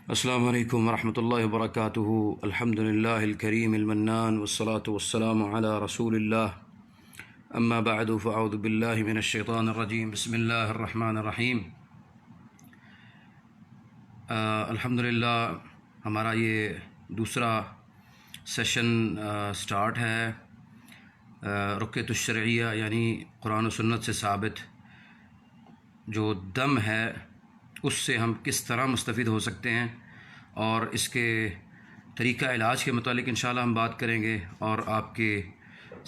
अस्सलामु अलैकुम वरहमतुल्लाहि वबरकातुहू। अल्हम्दुलिल्लाहिल करीमिल मन्नान वस्सलातु वस्सलामु अला रसूलिल्लाह अम्मा बअदु फ़अऊज़ु बिल्लाहि मिनश शैतानिर रजीम। बिस्मिल्लाहिर रहमानिर रहीम। अल्हम्दुलिल्लाह हमारा ये दूसरा सेशन स्टार्ट है रुक़यतुश शरइय्या यानी कुरान और सुन्नत से साबित जो दम है उससे हम किस तरह मुस्तफ़िद हो सकते हैं और इसके तरीक़ा इलाज के मुतालिक इंशाअल्लाह हम बात करेंगे और आपके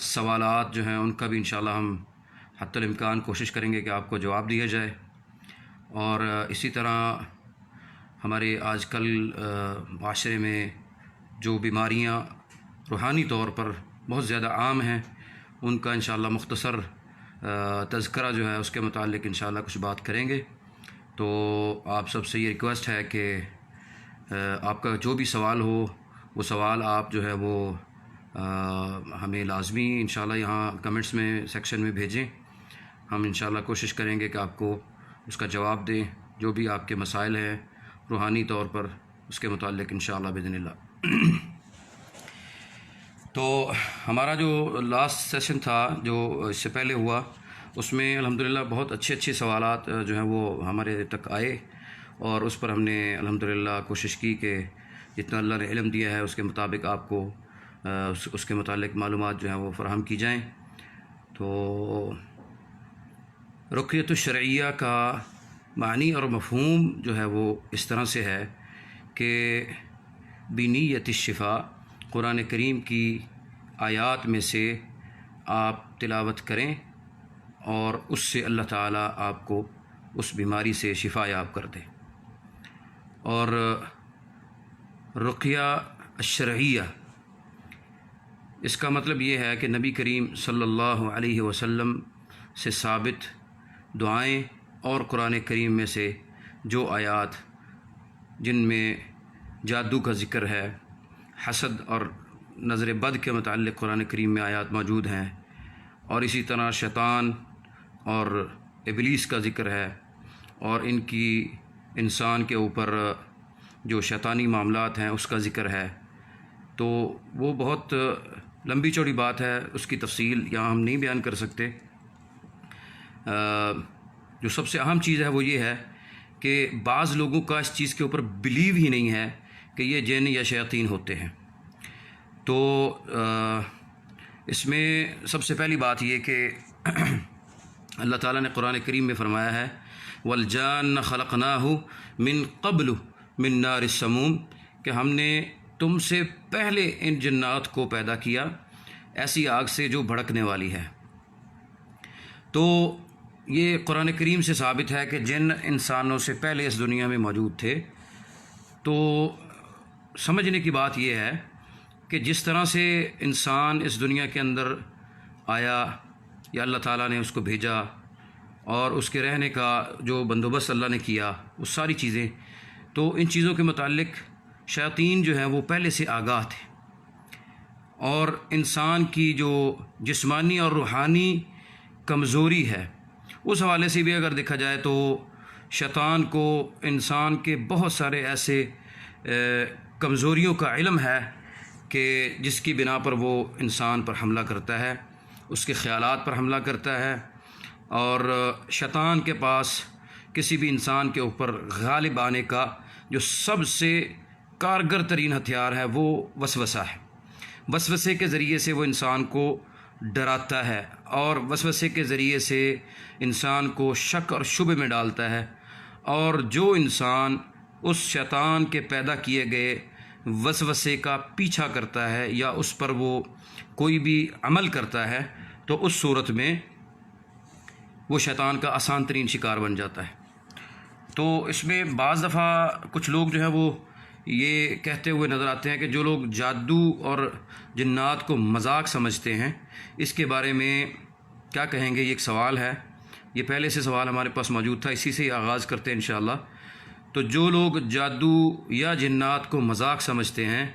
सवालात जो हैं उनका भी इंशाअल्लाह हम हत्तुल इम्कान कोशिश करेंगे कि आपको जवाब दिया जाए। और इसी तरह हमारे आजकल माशरे में जो बीमारियां रूहानी तौर पर बहुत ज़्यादा आम हैं उनका इंशाअल्लाह मुख्तसर तज़किरा जो है उसके मुतालिक इंशाअल्लाह कुछ बात करेंगे। तो आप सबसे ये रिक्वेस्ट है कि आपका जो भी सवाल हो वो सवाल आप जो है वो हमें लाजमी इंशाअल्लाह यहाँ कमेंट्स में सेक्शन में भेजें। हम इंशाअल्लाह कोशिश करेंगे कि आपको उसका जवाब दें, जो भी आपके मसाइल हैं रूहानी तौर पर उसके मुतालिक इंशाअल्लाह बिइज़्निल्लाह। तो हमारा जो लास्ट सेशन था जो इससे पहले हुआ उसमें अल्हम्दुलिल्लाह बहुत अच्छे सवालात जो हैं वो हमारे तक आए और उस पर हमने अल्हम्दुलिल्लाह कोशिश की कि जितना अल्लाह ने इल्म दिया है उसके मुताबिक आपको उसके मुतालिक मालूमात जो हैं वो फ़राहम की जाएं। तो रुक़यतुश शरइय्या का मानी और मफ़हूम जो है वो इस तरह से है कि बिनियतिश शिफ़ा, कुरान करीम की आयात में से आप तिलावत करें और उससे अल्लाह ताला आपको उस बीमारी से शिफा याब कर दे। और रुक़या अश-शरइय्या इसका मतलब ये है कि नबी करीम सल्लल्लाहु अलैहि वसल्लम से साबित दुआएं और कुरान करीम में से जो आयात जिनमें जादू का ज़िक्र है, हसद और नज़र बद के मुताल्लिक़ कुरान करीम में आयात मौजूद हैं और इसी तरह शैतान और इबलीस का ज़िक्र है और इनकी इंसान के ऊपर जो शैतानी मामलात हैं उसका ज़िक्र है। तो वो बहुत लंबी चौड़ी बात है, उसकी तफसील यहाँ हम नहीं बयान कर सकते। जो सबसे अहम चीज़ है वो ये है कि बाज़ लोगों का इस चीज़ के ऊपर बिलीव ही नहीं है कि ये जिन या शैतान होते हैं। तो इसमें सबसे पहली बात ये कि अल्लाह ताला ने कुरान करीम में फ़रमाया है वल जान्न खलक़नाहु मिन क़ब्लु मिन नारिस समूम, कि हमने तुमसे पहले इन जन्नात को पैदा किया ऐसी आग से जो भड़कने वाली है। तो ये कुरान करीम से साबित है कि जिन इंसानों से पहले इस दुनिया में मौजूद थे। तो समझने की बात यह है कि जिस तरह से इंसान इस दुनिया के अंदर आया या अल्लाह ताला ने उसको भेजा और उसके रहने का जो बंदोबस्त अल्लाह ने किया वो सारी चीज़ें, तो इन चीज़ों के मुताल्लिक़ शैतान जो हैं वो पहले से आगाह थे। और इंसान की जो जिस्मानी और रूहानी कमज़ोरी है उस हवाले से भी अगर देखा जाए तो शैतान को इंसान के बहुत सारे ऐसे कमज़ोरियों का इल्म है कि जिसकी बिना पर वो इंसान पर हमला करता है, उसके ख़यालात पर हमला करता है। और शैतान के पास किसी भी इंसान के ऊपर गालिब आने का जो सबसे कारगर तरीन हथियार है वो वसवसा है। वसवसे के ज़रिए से वो इंसान को डराता है और वसवसे के ज़रिए से इंसान को शक और शुबे में डालता है। और जो इंसान उस शैतान के पैदा किए गए वसवसे का पीछा करता है या उस पर वो कोई भी अमल करता है तो उस सूरत में वो शैतान का आसान तरीन शिकार बन जाता है। तो इसमें बाज़ दफ़ा कुछ लोग जो है वो ये कहते हुए नज़र आते हैं कि जो लोग जादू और जिन्नात को मजाक समझते हैं इसके बारे में क्या कहेंगे। ये एक सवाल है, ये पहले से सवाल हमारे पास मौजूद था, इसी से ही आगाज़ करते हैं इंशाअल्लाह। तो जो लोग जादू या जिन्नात को मजाक समझते हैं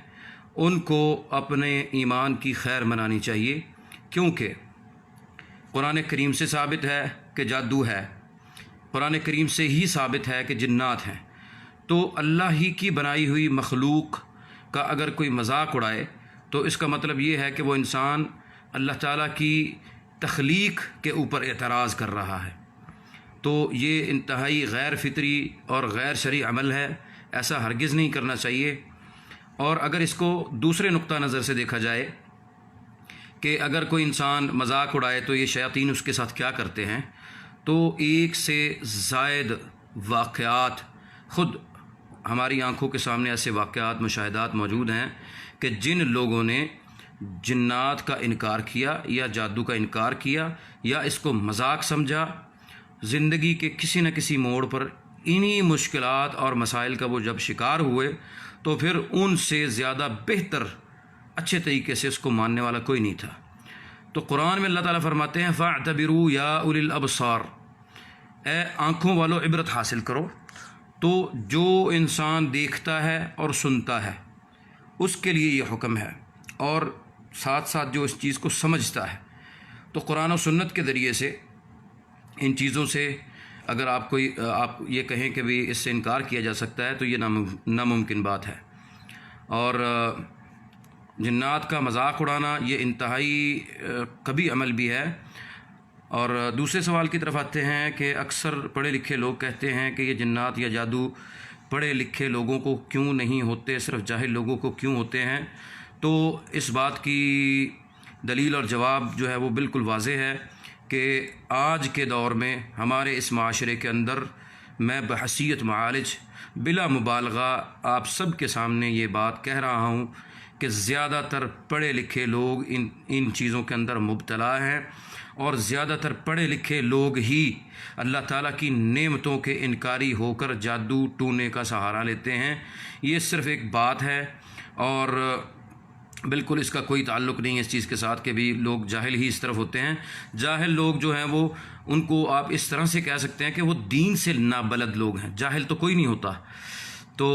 उनको अपने ईमान की खैर मनानी चाहिए, क्योंकि कुरान करीम से साबित है कि जादू है, कुरान करीम से ही साबित है कि जिन्नात हैं। तो अल्लाह ही की बनाई हुई मखलूक का अगर कोई मजाक उड़ाए तो इसका मतलब ये है कि वो इंसान अल्लाह ताला की तख्लीक के ऊपर एतराज़ कर रहा है। तो ये इंतहाई गैर फितरी और गैर शरई अमल है, ऐसा हरगिज़ नहीं करना चाहिए। और अगर इसको दूसरे नुक्ता नज़र से देखा जाए कि अगर कोई इंसान मजाक उड़ाए तो ये शयातीन उसके साथ क्या करते हैं, तो एक से ज़ायद वाक़यात, ख़ुद हमारी आँखों के सामने ऐसे वाक़यात मुशाहिदात मौजूद हैं कि जिन लोगों ने जिन्नात का इनकार किया या जादू का इनकार किया या इसको मजाक समझा, ज़िंदगी के किसी न किसी मोड़ पर इन्हीं मुश्किलात और मसाइल का वो जब शिकार हुए तो फिर उनसे ज़्यादा बेहतर अच्छे तरीके से उसको मानने वाला कोई नहीं था। तो कुरान में अल्लाह ताला फरमाते हैं फ़अतबिरू या उलिल अबसार, ए आँखों वालों इबरत हासिल करो। तो जो इंसान देखता है और सुनता है उसके लिए ये हुक्म है, और साथ साथ जो इस चीज़ को समझता है। तो कुरान और सुन्नत के ज़रिए से इन चीज़ों से अगर आप ये कहें कि भी इससे इनकार किया जा सकता है तो ये नामुमकिन बात है। और जिन्नात का मजाक उड़ाना ये इंतहाई कभी अमल भी है। और दूसरे सवाल की तरफ आते हैं कि अक्सर पढ़े लिखे लोग कहते हैं कि ये जिन्नात या जादू पढ़े लिखे लोगों को क्यों नहीं होते, सिर्फ जाहिल लोगों को क्यों होते हैं। तो इस बात की दलील और जवाब जो है वो बिल्कुल वाज़ेह है कि आज के दौर में हमारे इस माशरे के अंदर मैं बहसीयत मालिज बिला मुबालगा आप सब के सामने ये बात कह रहा हूँ कि ज़्यादातर पढ़े लिखे लोग इन चीज़ों के अंदर मुब्तला हैं, और ज़्यादातर पढ़े लिखे लोग ही अल्लाह ताला की नेमतों के इनकारी होकर जादू टूने का सहारा लेते हैं। ये सिर्फ़ एक बात है और बिल्कुल इसका कोई ताल्लुक़ नहीं है इस चीज़ के साथ कि भी लोग जाहिल ही इस तरफ होते हैं। जाहिल लोग जो हैं वो उनको आप इस तरह से कह सकते हैं कि वो दीन से नाबलद लोग हैं। जाहिल तो कोई नहीं होता। तो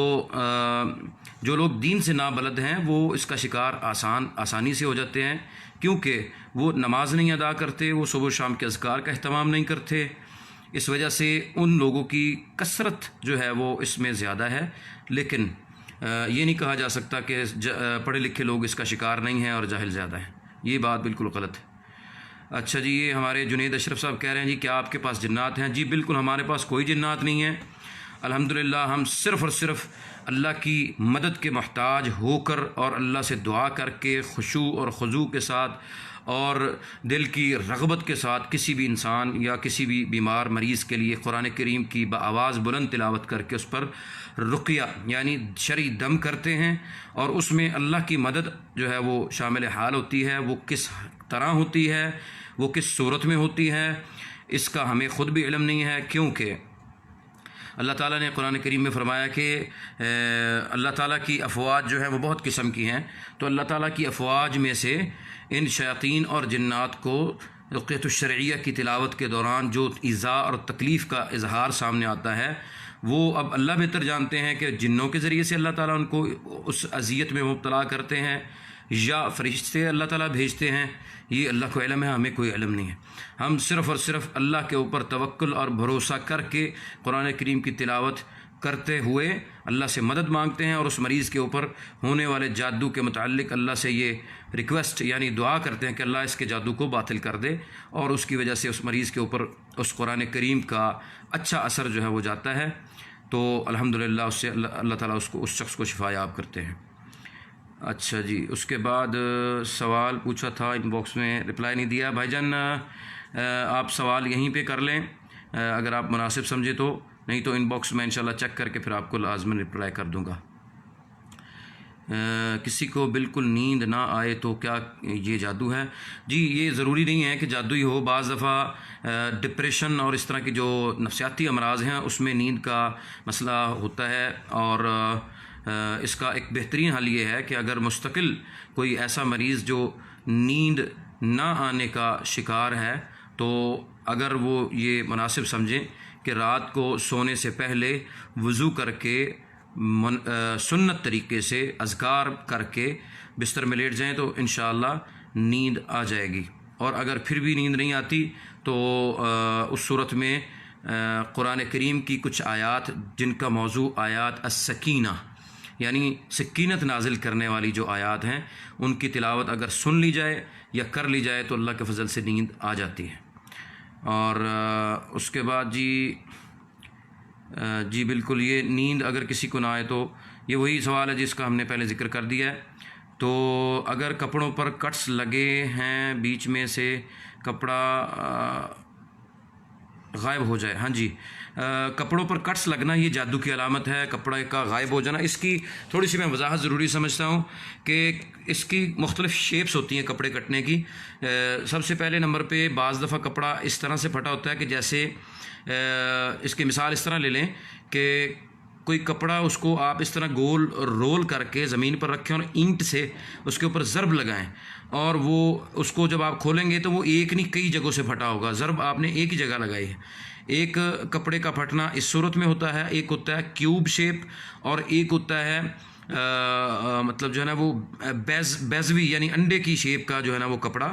जो लोग दीन से नाबलद हैं वो इसका शिकार आसानी से हो जाते हैं, क्योंकि वो नमाज नहीं अदा करते, वो सुबह शाम के अज़कार का अहतमाम नहीं करते। इस वजह से उन लोगों की कसरत जो है वो इसमें ज़्यादा है। लेकिन ये नहीं कहा जा सकता कि पढ़े लिखे लोग इसका शिकार नहीं हैं और जाहिल ज़्यादा हैं। ये बात बिल्कुल गलत है। अच्छा जी, ये हमारे जुनेद अशरफ साहब कह रहे हैं जी क्या आपके पास जिन्नात हैं? जी बिल्कुल, हमारे पास कोई जिन्नात नहीं है। अल्हम्दुलिल्लाह हम सिर्फ़ और सिर्फ अल्लाह की मदद के मोहताज होकर और अल्लाह से दुआ करके खुशू और खुजू के साथ और दिल की रग़बत के साथ किसी भी इंसान या किसी भी बीमार मरीज़ के लिए कुरान करीम की आवाज़ बुलंद तिलावत करके उस पर रुक़या यानी शरई दम करते हैं। और उसमें अल्लाह की मदद जो है वो शामिल हाल होती है। वो किस तरह होती है, वो किस सूरत में होती है, इसका हमें ख़ुद भी इल्म नहीं है, क्योंकि अल्लाह ताला ने कुरान करीम में फ़रमाया कि अल्लाह ताला की अफ़वाज जो है वो बहुत किस्म की हैं। तो अल्लाह ताला की अफ़वाज में से इन शयातीन और जिन्नात को रुक़यतुश शरइय्या की तिलावत के दौरान जो ईज़ा और तकलीफ़ का इजहार सामने आता है वो अब अल्लाह बेहतर जानते हैं कि जिन्नों के ज़रिए से अल्लाह ताला उनको उस अज़ियत में मुब्तला करते हैं या फ़रिश्ते अल्लाह ताला भेजते हैं। ये अल्लाह को इल्म है, हमें कोई इल्म नहीं है। हम सिर्फ़ और सिर्फ अल्लाह के ऊपर तवक्कुल और भरोसा करके कुरान करीम की तिलावत करते हुए अल्लाह से मदद मांगते हैं और उस मरीज़ के ऊपर होने वाले जादू के मुताल्लिक़ अल्लाह से ये रिक्वेस्ट यानी दुआ करते हैं कि अल्लाह इसके जादू को बातिल कर दे, और उसकी वजह से उस मरीज़ के ऊपर उस कुरान करीम का अच्छा असर जो है वो जाता है। तो अल्हम्दुलिल्लाह उससे अल्लाह ताला उस शख्स को शिफायाब करते हैं। अच्छा जी, उसके बाद सवाल पूछा था, इनबॉक्स में रिप्लाई नहीं दिया। भाईजान आप सवाल यहीं पे कर लें अगर आप मुनासिब समझे तो, नहीं तो इनबॉक्स में इंशाल्लाह चेक करके फिर आपको लाजमन रिप्लाई कर दूँगा। किसी को बिल्कुल नींद ना आए तो क्या ये जादू है? जी ये ज़रूरी नहीं है कि जादू ही हो। बाज़ दफ़ा डिप्रेशन और इस तरह की जो नफसियाती अमराज़ हैं उसमें नींद का मसला होता है, और इसका एक बेहतरीन हल ये है कि अगर मुस्तकिल कोई ऐसा मरीज़ जो नींद ना आने का शिकार है, तो अगर वो ये मुनासिब समझें कि रात को सोने से पहले वज़ू करके सुन्नत तरीके से अज़कार करके बिस्तर में लेट जाएं तो इंशाअल्लाह नींद आ जाएगी। और अगर फिर भी नींद नहीं आती तो उस सूरत में कुरान करीम की कुछ आयात जिनका मौजू आयात अस्सकीना यानी सकीनत नाजिल करने वाली जो आयात हैं उनकी तिलावत अगर सुन ली जाए या कर ली जाए तो अल्लाह के फजल से नींद आ जाती है। और उसके बाद जी बिल्कुल, ये नींद अगर किसी को ना आए तो ये वही सवाल है जिसका हमने पहले ज़िक्र कर दिया है। तो अगर कपड़ों पर कट्स लगे हैं, बीच में से कपड़ा गायब हो जाए, हाँ जी, कपड़ों पर कट्स लगना ये जादू की अलामत है, कपड़े का गायब हो जाना। इसकी थोड़ी सी मैं वजाहत ज़रूरी समझता हूँ कि इसकी मुख्तलिफ़ शेप्स होती हैं कपड़े कटने की। सबसे पहले नंबर पे बाज़ दफ़ा कपड़ा इस तरह से फटा होता है कि जैसे इसकी मिसाल इस तरह ले लें कि कोई कपड़ा उसको आप इस तरह गोल रोल करके ज़मीन पर रखें और ईंट से उसके ऊपर ज़रब लगाएं और वो उसको जब आप खोलेंगे तो वो एक नहीं कई जगहों से फटा होगा। ज़रब आपने एक ही जगह लगाई है। एक कपड़े का फटना इस सूरत में होता है, एक होता है क्यूब शेप और एक होता है मतलब जो है ना वो बेजवी यानी अंडे की शेप का जो है ना वो कपड़ा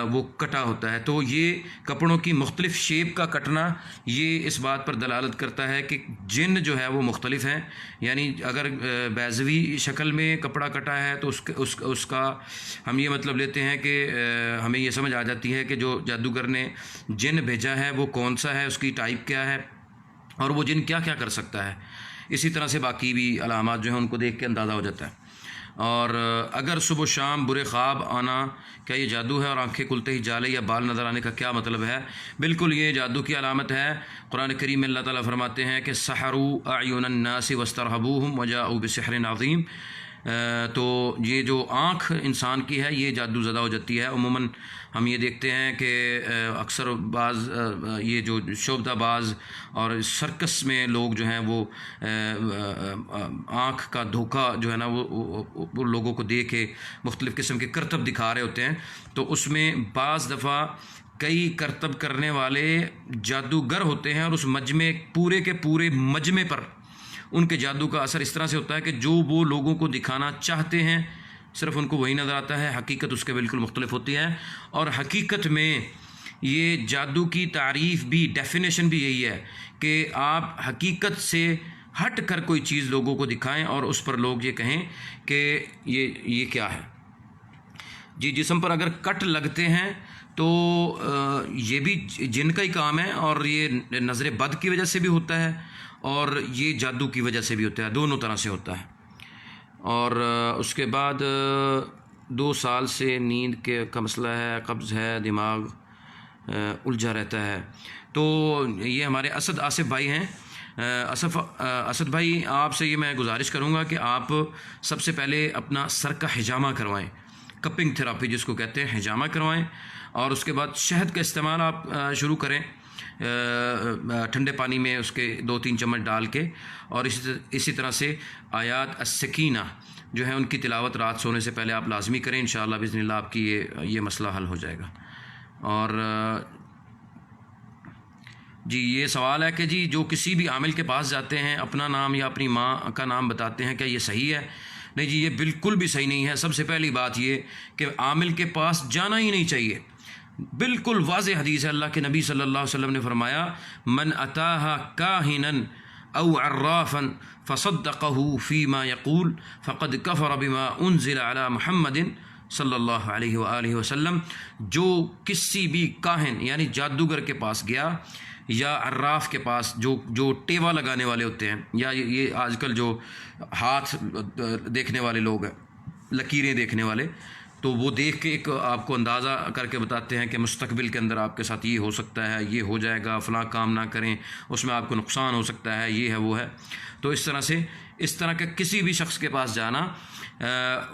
वो कटा होता है। तो ये कपड़ों की मुख्तलिफ़ शेप का कटना ये इस बात पर दलालत करता है कि जिन जो है वो मुख्तलिफ हैं। यानी अगर बैज़वी शक्ल में कपड़ा कटा है तो उसका हम ये मतलब लेते हैं कि हमें ये समझ आ जाती है कि जो जादूगर ने जिन भेजा है वो कौन सा है, उसकी टाइप क्या है और वो जिन क्या क्या कर सकता है। इसी तरह से बाकी भी अलामात जो हैं उनको देख के अंदाज़ा हो जाता है। और अगर सुबह शाम बुरे ख्वाब आना क्या ये जादू है, और आंखें खुलते ही जाले या बाल नज़र आने का क्या मतलब है? बिल्कुल ये जादू की अलामत है। कुरान करीम में अल्लाह ताला फरमाते हैं कि सहरू अयुनन नास वस्तरहबूहुम वजाऊ बिसिहरिन अज़ीम। तो ये जो आँख इंसान की है ये जादू ज़दा हो जाती है। उमूमन हम ये देखते हैं कि अक्सर बाज़ ये जो शोबदाबाज और सर्कस में लोग जो हैं वो आँख का धोखा जो है ना वो लोगों को दे के मुख्तलिफ़ किस्म के करतब दिखा रहे होते हैं। तो उसमें बाज़ दफ़ा कई करतब करने वाले जादूगर होते हैं और उस मजमे पूरे के पूरे मजमे पर उनके जादू का असर इस तरह से होता है कि जो वो लोगों को दिखाना चाहते हैं सिर्फ उनको वही नज़र आता है, हकीकत उसके बिल्कुल मुख्तलिफ होती है। और हकीकत में ये जादू की तारीफ़ भी, डेफिनेशन भी यही है कि आप हकीकत से हट कर कोई चीज़ लोगों को दिखाएं और उस पर लोग ये कहें कि ये क्या है। जी, जिस्म पर अगर कट लगते हैं तो ये भी जिन का ही काम है और ये नज़र बद की वजह से भी होता है और ये जादू की वजह से भी होता है, दोनों तरह से होता है। और उसके बाद 2 साल से नींद का मसला है, कब्ज़ है, दिमाग उलझा रहता है। तो ये हमारे असद आसिफ भाई हैं। असद भाई, आपसे ये मैं गुजारिश करूँगा कि आप सबसे पहले अपना सर का हिजामा करवाएं, कपिंग थेरापी जिसको कहते हैं, हिजामा करवाएं। और उसके बाद शहद का इस्तेमाल आप शुरू करें ठंडे पानी में, उसके 2-3 चम्मच डाल के। और इसी तरह से आयात अस्सकीना जो है उनकी तिलावत रात सोने से पहले आप लाजमी करें। इंशाअल्लाह बिज़निल्लाह आपकी ये मसला हल हो जाएगा। और जी, ये सवाल है कि जी जो किसी भी आमिल के पास जाते हैं अपना नाम या अपनी माँ का नाम बताते हैं, क्या ये सही है? नहीं जी, ये बिल्कुल भी सही नहीं है। सबसे पहली बात ये कि आमिल के पास जाना ही नहीं चाहिए। बिल्कुल वाज़ेह हदीस है, अल्लाह के नबी सल्लल्लाहु अलैहि वसल्लम ने फरमाया, मन अताहा काहिनन औ अर्राफन फसद्दक़हु फ़ीमा यक़ूल फ़क़द कफ़र बिमा उन्ज़िल अला मुहम्मदिन सल्लल्लाहु अलैहि वसल्लम। जो किसी भी काहिन यानी जादूगर के पास गया या अर्राफ के पास, जो टेवा लगाने वाले होते हैं, या ये आजकल जो हाथ देखने वाले लोग हैं, लकीरें देखने वाले, तो वो देख के एक आपको अंदाज़ा करके बताते हैं कि मुस्तकबिल के अंदर आपके साथ ये हो सकता है, ये हो जाएगा, फ़लाँ काम ना करें, उसमें आपको नुकसान हो सकता है, ये है वो है। तो इस तरह से इस तरह के किसी भी शख्स के पास जाना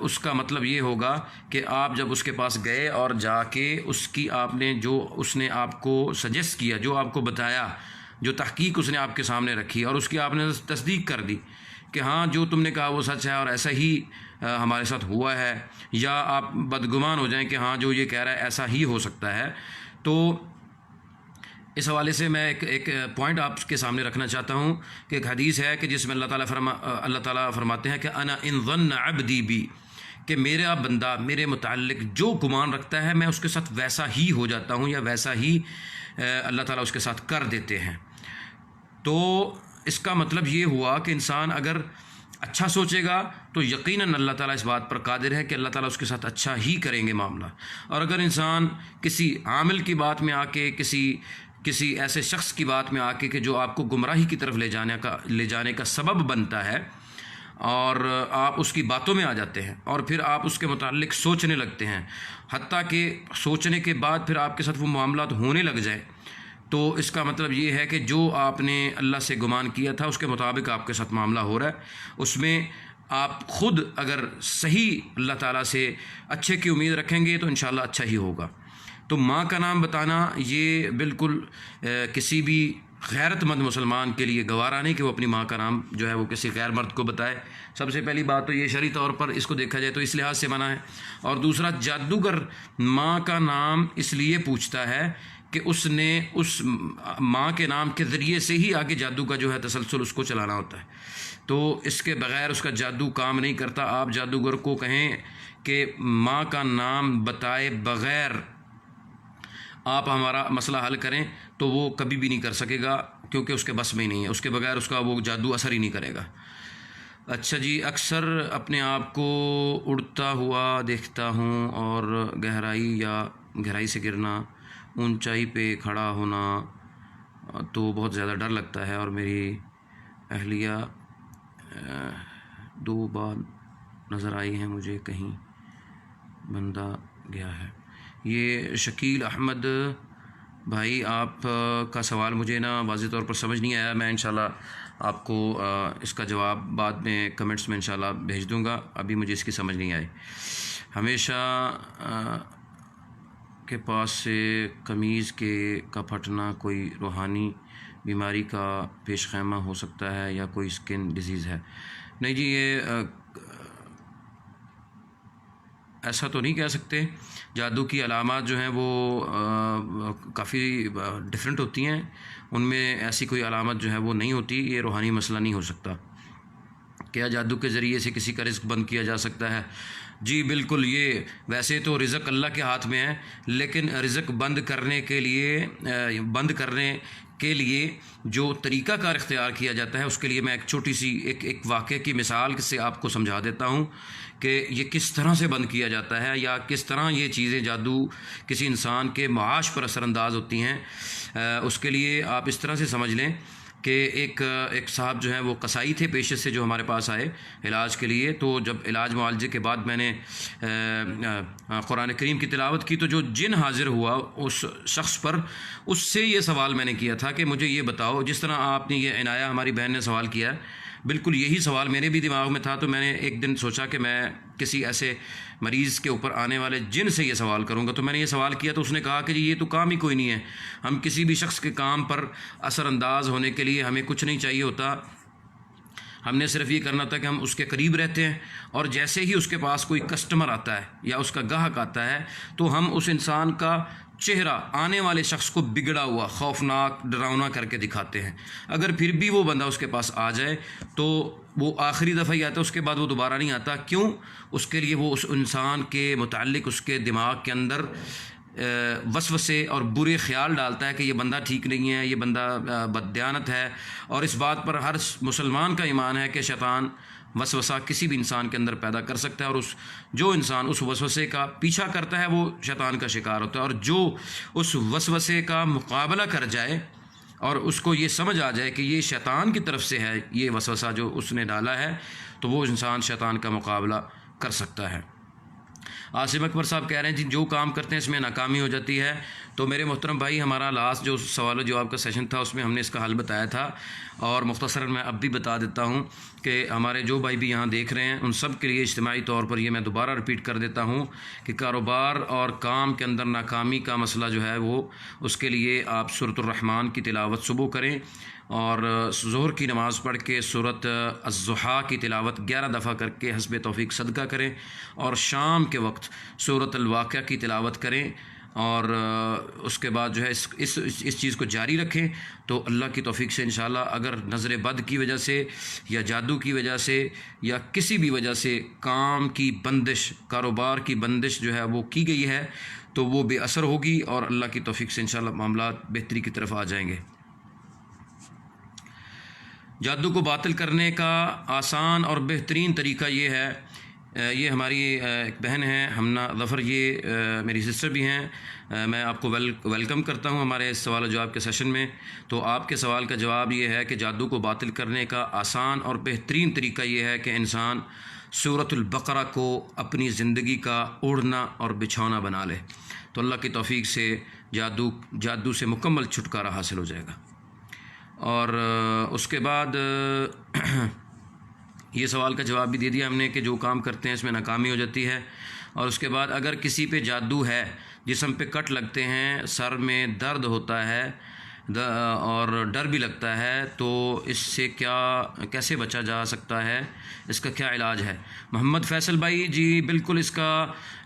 उसका मतलब ये होगा कि आप जब उसके पास गए और जाके उसकी आपने जो उसने आपको सजेस्ट किया, जो आपको बताया, जो तहकीक उसने आपके सामने रखी और उसकी आपने तस्दीक कर दी कि हाँ जो तुमने कहा वो सच है और ऐसा ही हमारे साथ हुआ है, या आप बदगुमान हो जाएं कि हाँ जो ये कह रहा है ऐसा ही हो सकता है। तो इस हवाले से मैं एक पॉइंट आपके सामने रखना चाहता हूँ कि एक हदीस है कि जिसमें अल्लाह ताला फरमाते हैं कि अना इन ज़न्न अब्दी बी, कि मेरा बंदा मेरे मुताल्लिक जो गुमान रखता है मैं उसके साथ वैसा ही हो जाता हूँ या वैसा ही अल्लाह ताला उसके साथ कर देते हैं। तो इसका मतलब ये हुआ कि इंसान अगर अच्छा सोचेगा तो यकीनन अल्लाह ताला इस बात पर कादिर है कि अल्लाह ताला उसके साथ अच्छा ही करेंगे मामला। और अगर इंसान किसी आमिल की बात में आके, किसी ऐसे शख्स की बात में आके कि जो आपको गुमराही की तरफ ले जाने का सबब बनता है, और आप उसकी बातों में आ जाते हैं और फिर आप उसके मुताल्लिक सोचने लगते हैं, हत्ता कि सोचने के बाद फिर आपके साथ वो मामला होने लग जाए, तो इसका मतलब ये है कि जो आपने अल्लाह से गुमान किया था उसके मुताबिक आपके साथ मामला हो रहा है। उसमें आप ख़ुद अगर सही अल्लाह ताला से अच्छे की उम्मीद रखेंगे तो इंशाअल्लाह अच्छा ही होगा। तो माँ का नाम बताना ये बिल्कुल किसी भी गैरतमंद मुसलमान के लिए गवारा नहीं कि वो अपनी माँ का नाम जो है वो किसी गैर मर्द को बताए। सबसे पहली बात तो ये शरई तौर पर इसको देखा जाए तो इस लिहाज से मना है। और दूसरा, जादूगर माँ का नाम इसलिए पूछता है कि उसने उस माँ के नाम के ज़रिए से ही आगे जादू का जो है तसलसल उसको चलाना होता है, तो इसके बग़ैर उसका जादू काम नहीं करता। आप जादूगर को कहें कि माँ का नाम बताए बग़ैर आप हमारा मसला हल करें, तो वो कभी भी नहीं कर सकेगा, क्योंकि उसके बस में ही नहीं है। उसके बगैर उसका वो जादू असर ही नहीं करेगा। अच्छा जी, अक्सर अपने आप को उड़ता हुआ देखता हूँ और गहराई से गिरना, ऊंचाई पे खड़ा होना तो बहुत ज़्यादा डर लगता है। और मेरी अहलिया 2 बार नज़र आई हैं मुझे, कहीं बंदा गया है। ये शकील अहमद भाई, आप का सवाल मुझे ना वाज़ेह तौर पर समझ नहीं आया। मैं इंशाल्लाह आपको इसका जवाब बाद में कमेंट्स में इंशाल्लाह भेज दूंगा। अभी मुझे इसकी समझ नहीं आई। हमेशा के पास से कमीज़ का फटना कोई रूहानी बीमारी का पेश खैमा हो सकता है या कोई स्किन डिजीज़ है? नहीं जी, ये ऐसा तो नहीं कह सकते। जादू की अलामात जो हैं वो काफ़ी डिफरेंट होती हैं, उनमें ऐसी कोई अलामत जो है वो नहीं होती। ये रूहानी मसला नहीं हो सकता। क्या जादू के ज़रिए से किसी का रिज़्क़ बंद किया जा सकता है? जी बिल्कुल। ये वैसे तो रिज़्क़ अल्लाह के हाथ में है, लेकिन रिज़्क़ बंद करने के लिए जो तरीक़ाकार इख्तियार किया जाता है, उसके लिए मैं एक छोटी सी एक वाक़े की मिसाल से आपको समझा देता हूँ कि ये किस तरह से बंद किया जाता है या किस तरह ये चीज़ें जादू किसी इंसान के माश पर असरअंदाज होती हैं। उसके लिए आप इस तरह से समझ लें कि एक साहब जो हैं वो कसाई थे पेशे से, जो हमारे पास आए इलाज के लिए। तो जब इलाज मुआलजे के बाद मैंने कुरान करीम की तिलावत की, तो जो जिन हाज़िर हुआ उस शख्स पर, उससे ये सवाल मैंने किया था कि मुझे ये बताओ, जिस तरह आपने ये इनाया हमारी बहन ने सवाल किया है, बिल्कुल यही सवाल मेरे भी दिमाग में था। तो मैंने एक दिन सोचा कि मैं किसी ऐसे मरीज़ के ऊपर आने वाले जिन से ये सवाल करूँगा। तो मैंने ये सवाल किया, तो उसने कहा कि जी ये तो काम ही कोई नहीं है। हम किसी भी शख्स के काम पर असरअंदाज होने के लिए हमें कुछ नहीं चाहिए होता, हमने सिर्फ ये करना था कि हम उसके करीब रहते हैं, और जैसे ही उसके पास कोई कस्टमर आता है या उसका ग्राहक आता है, तो हम उस इंसान का चेहरा आने वाले शख्स को बिगड़ा हुआ, खौफनाक, डरावना करके दिखाते हैं। अगर फिर भी वो बंदा उसके पास आ जाए तो वो आखिरी दफ़ा ही आता है, उसके बाद वो दोबारा नहीं आता। क्यों? उसके लिए वो उस इंसान के मुताल्लिक उसके दिमाग के अंदर वसवसे और बुरे ख्याल डालता है कि ये बंदा ठीक नहीं है, ये बंदा बददियानत है। और इस बात पर हर मुसलमान का ईमान है कि शैतान वसवसा किसी भी इंसान के अंदर पैदा कर सकता है, और जो इंसान उस वसवसे का पीछा करता है वो शैतान का शिकार होता है। और जो उस वसवसे का मुकाबला कर जाए और उसको ये समझ आ जाए कि ये शैतान की तरफ से है, ये वसवसा जो उसने डाला है, तो वो इंसान शैतान का मुकाबला कर सकता है। आसिम अकबर साहब कह रहे हैं जी जो काम करते हैं इसमें नाकामी हो जाती है। तो मेरे मोहतरम भाई, हमारा लास्ट जो सवाल जवाब का सेशन था उसमें हमने इसका हल बताया था, और मुख्तसरन मैं अब भी बता देता हूँ कि हमारे जो भाई भी यहाँ देख रहे हैं उन सब के लिए इज्तिमाई तौर पर ये मैं दोबारा रिपीट कर देता हूँ कि कारोबार और काम के अंदर नाकामी का मसला जो है वो, उसके लिए आप सूरतुर रहमान की तिलावत सुबह करें, और ज़ोहर की नमाज़ पढ़ के सूरत अज़्ज़ुहा की तिलावत 11 दफ़ा करके हस्ब तौफ़ीक सदका करें, और शाम के वक्त सूरत अल-वाक़िया की तिलावत करें, और उसके बाद जो है इस चीज़ को जारी रखें। तो अल्लाह की तौफ़ीक से इंशाअल्लाह, अगर नज़र बद की वजह से या जादू की वजह से या किसी भी वजह से काम की बंदिश, कारोबार की बंदिश जो है वो की गई है, तो वो बेअसर होगी और अल्लाह की तौफीक से इंशाअल्लाह मामला बेहतरी की तरफ आ जाएंगे। जादू को बातिल करने का आसान और बेहतरीन तरीका ये है, ये हमारी एक बहन है हमना ज़फ़र, ये मेरी सिस्टर भी हैं। मैं आपको वेलकम करता हूँ हमारे इस सवाल जवाब के सेशन में। तो आपके सवाल का जवाब ये है कि जादू को बातिल करने का आसान और बेहतरीन तरीका ये है कि इंसान सूरतुल बकरा को अपनी ज़िंदगी का ओढ़ना और बिछौना बना ले, तो अल्लाह की तौफीक से जादू से मुकम्मल छुटकारा हासिल हो जाएगा। और उसके बाद ये सवाल का जवाब भी दे दिया हमने कि जो काम करते हैं इसमें नाकामी हो जाती है। और उसके बाद अगर किसी पे जादू है, जिस्म पे कट लगते हैं, सर में दर्द होता है और डर भी लगता है, तो इससे कैसे बचा जा सकता है, इसका क्या इलाज है? मोहम्मद फैसल भाई जी, बिल्कुल इसका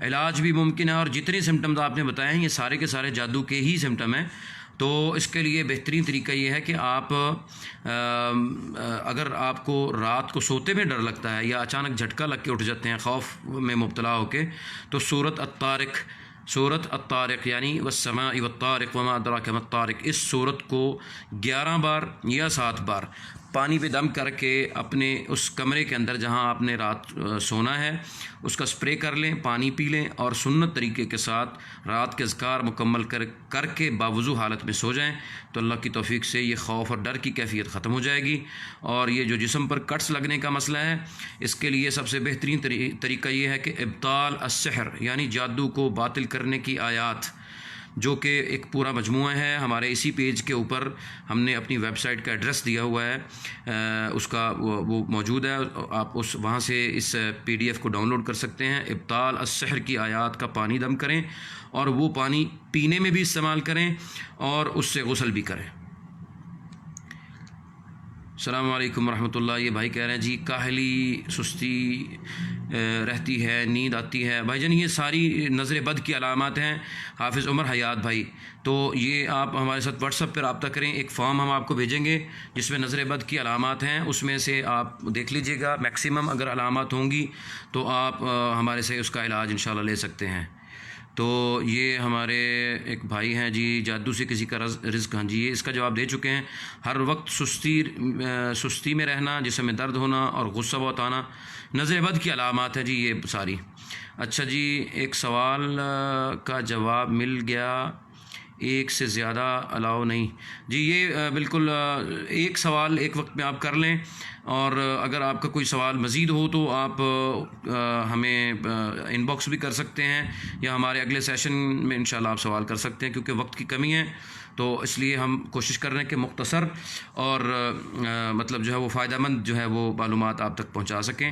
इलाज भी मुमकिन है और जितने सिम्टम्स आपने बताए हैं ये सारे के सारे जादू के ही सिम्टम हैं। तो इसके लिए बेहतरीन तरीका ये है कि आप अगर आपको रात को सोते में डर लगता है या अचानक झटका लग के उठ जाते हैं खौफ में मुब्तला होके, तो सूरत अत्तारिक यानी वस्समाइ वत्तारिक वमा अदराक मत्तारिक, इस सूरत को 11 बार या 7 बार पानी पे दम करके अपने उस कमरे के अंदर जहां आपने रात सोना है उसका स्प्रे कर लें, पानी पी लें और सुन्नत तरीके के साथ रात के अज़कार मुकम्मल करके बावुज़ू हालत में सो जाएं, तो अल्लाह की तौफीक से ये खौफ और डर की कैफियत ख़त्म हो जाएगी। और ये जो जिस्म पर कट्स लगने का मसला है, इसके लिए सबसे बेहतरीन तरीका ये है कि इब्ताल अस्सहर यानी जादू को बातिल करने की आयात, जो कि एक पूरा मजमूआ है, हमारे इसी पेज के ऊपर हमने अपनी वेबसाइट का एड्रेस दिया हुआ है, उसका वो मौजूद है, आप वहाँ से इस PDF को डाउनलोड कर सकते हैं। इब्ताल अस्सहर की आयात का पानी दम करें और वो पानी पीने में भी इस्तेमाल करें और उससे गुस्ल भी करें। अस्सलाम वालेकुम रहमतुल्लाह। ये भाई कह रहे हैं जी काहली, सुस्ती रहती है, नींद आती है। भाईजान ये सारी नज़र बद की अलामत हैं। हाफिज़ उमर हयात भाई, तो ये आप हमारे साथ व्हाट्सअप पर रब्ता करें, एक फ़ॉर्म हम आपको भेजेंगे जिसमें नज़र बद की अलामत हैं, उसमें से आप देख लीजिएगा। मैक्सिमम अगर अलामत होंगी तो आप हमारे से उसका इलाज इंशाल्लाह ले सकते हैं। तो ये हमारे एक भाई हैं जी, जादू से किसी का रिज़्क़, हाँ जी ये इसका जवाब दे चुके हैं। हर वक्त सुस्ती में रहना, जिस्म में दर्द होना और गुस्सा बहुत आना नज़र बद की अलामत है जी ये सारी। अच्छा जी, एक सवाल का जवाब मिल गया, एक से ज़्यादा अलाउ नहीं जी। ये बिल्कुल एक सवाल एक वक्त में आप कर लें, और अगर आपका कोई सवाल मज़ीद हो तो आप हमें इनबॉक्स भी कर सकते हैं या हमारे अगले सेशन में इंशाल्लाह आप सवाल कर सकते हैं, क्योंकि वक्त की कमी है। तो इसलिए हम कोशिश कर रहे हैं कि मुख्तसर और मतलब जो है वो फ़ायदेमंद जो है वो मालूमात आप तक पहुंचा सकें।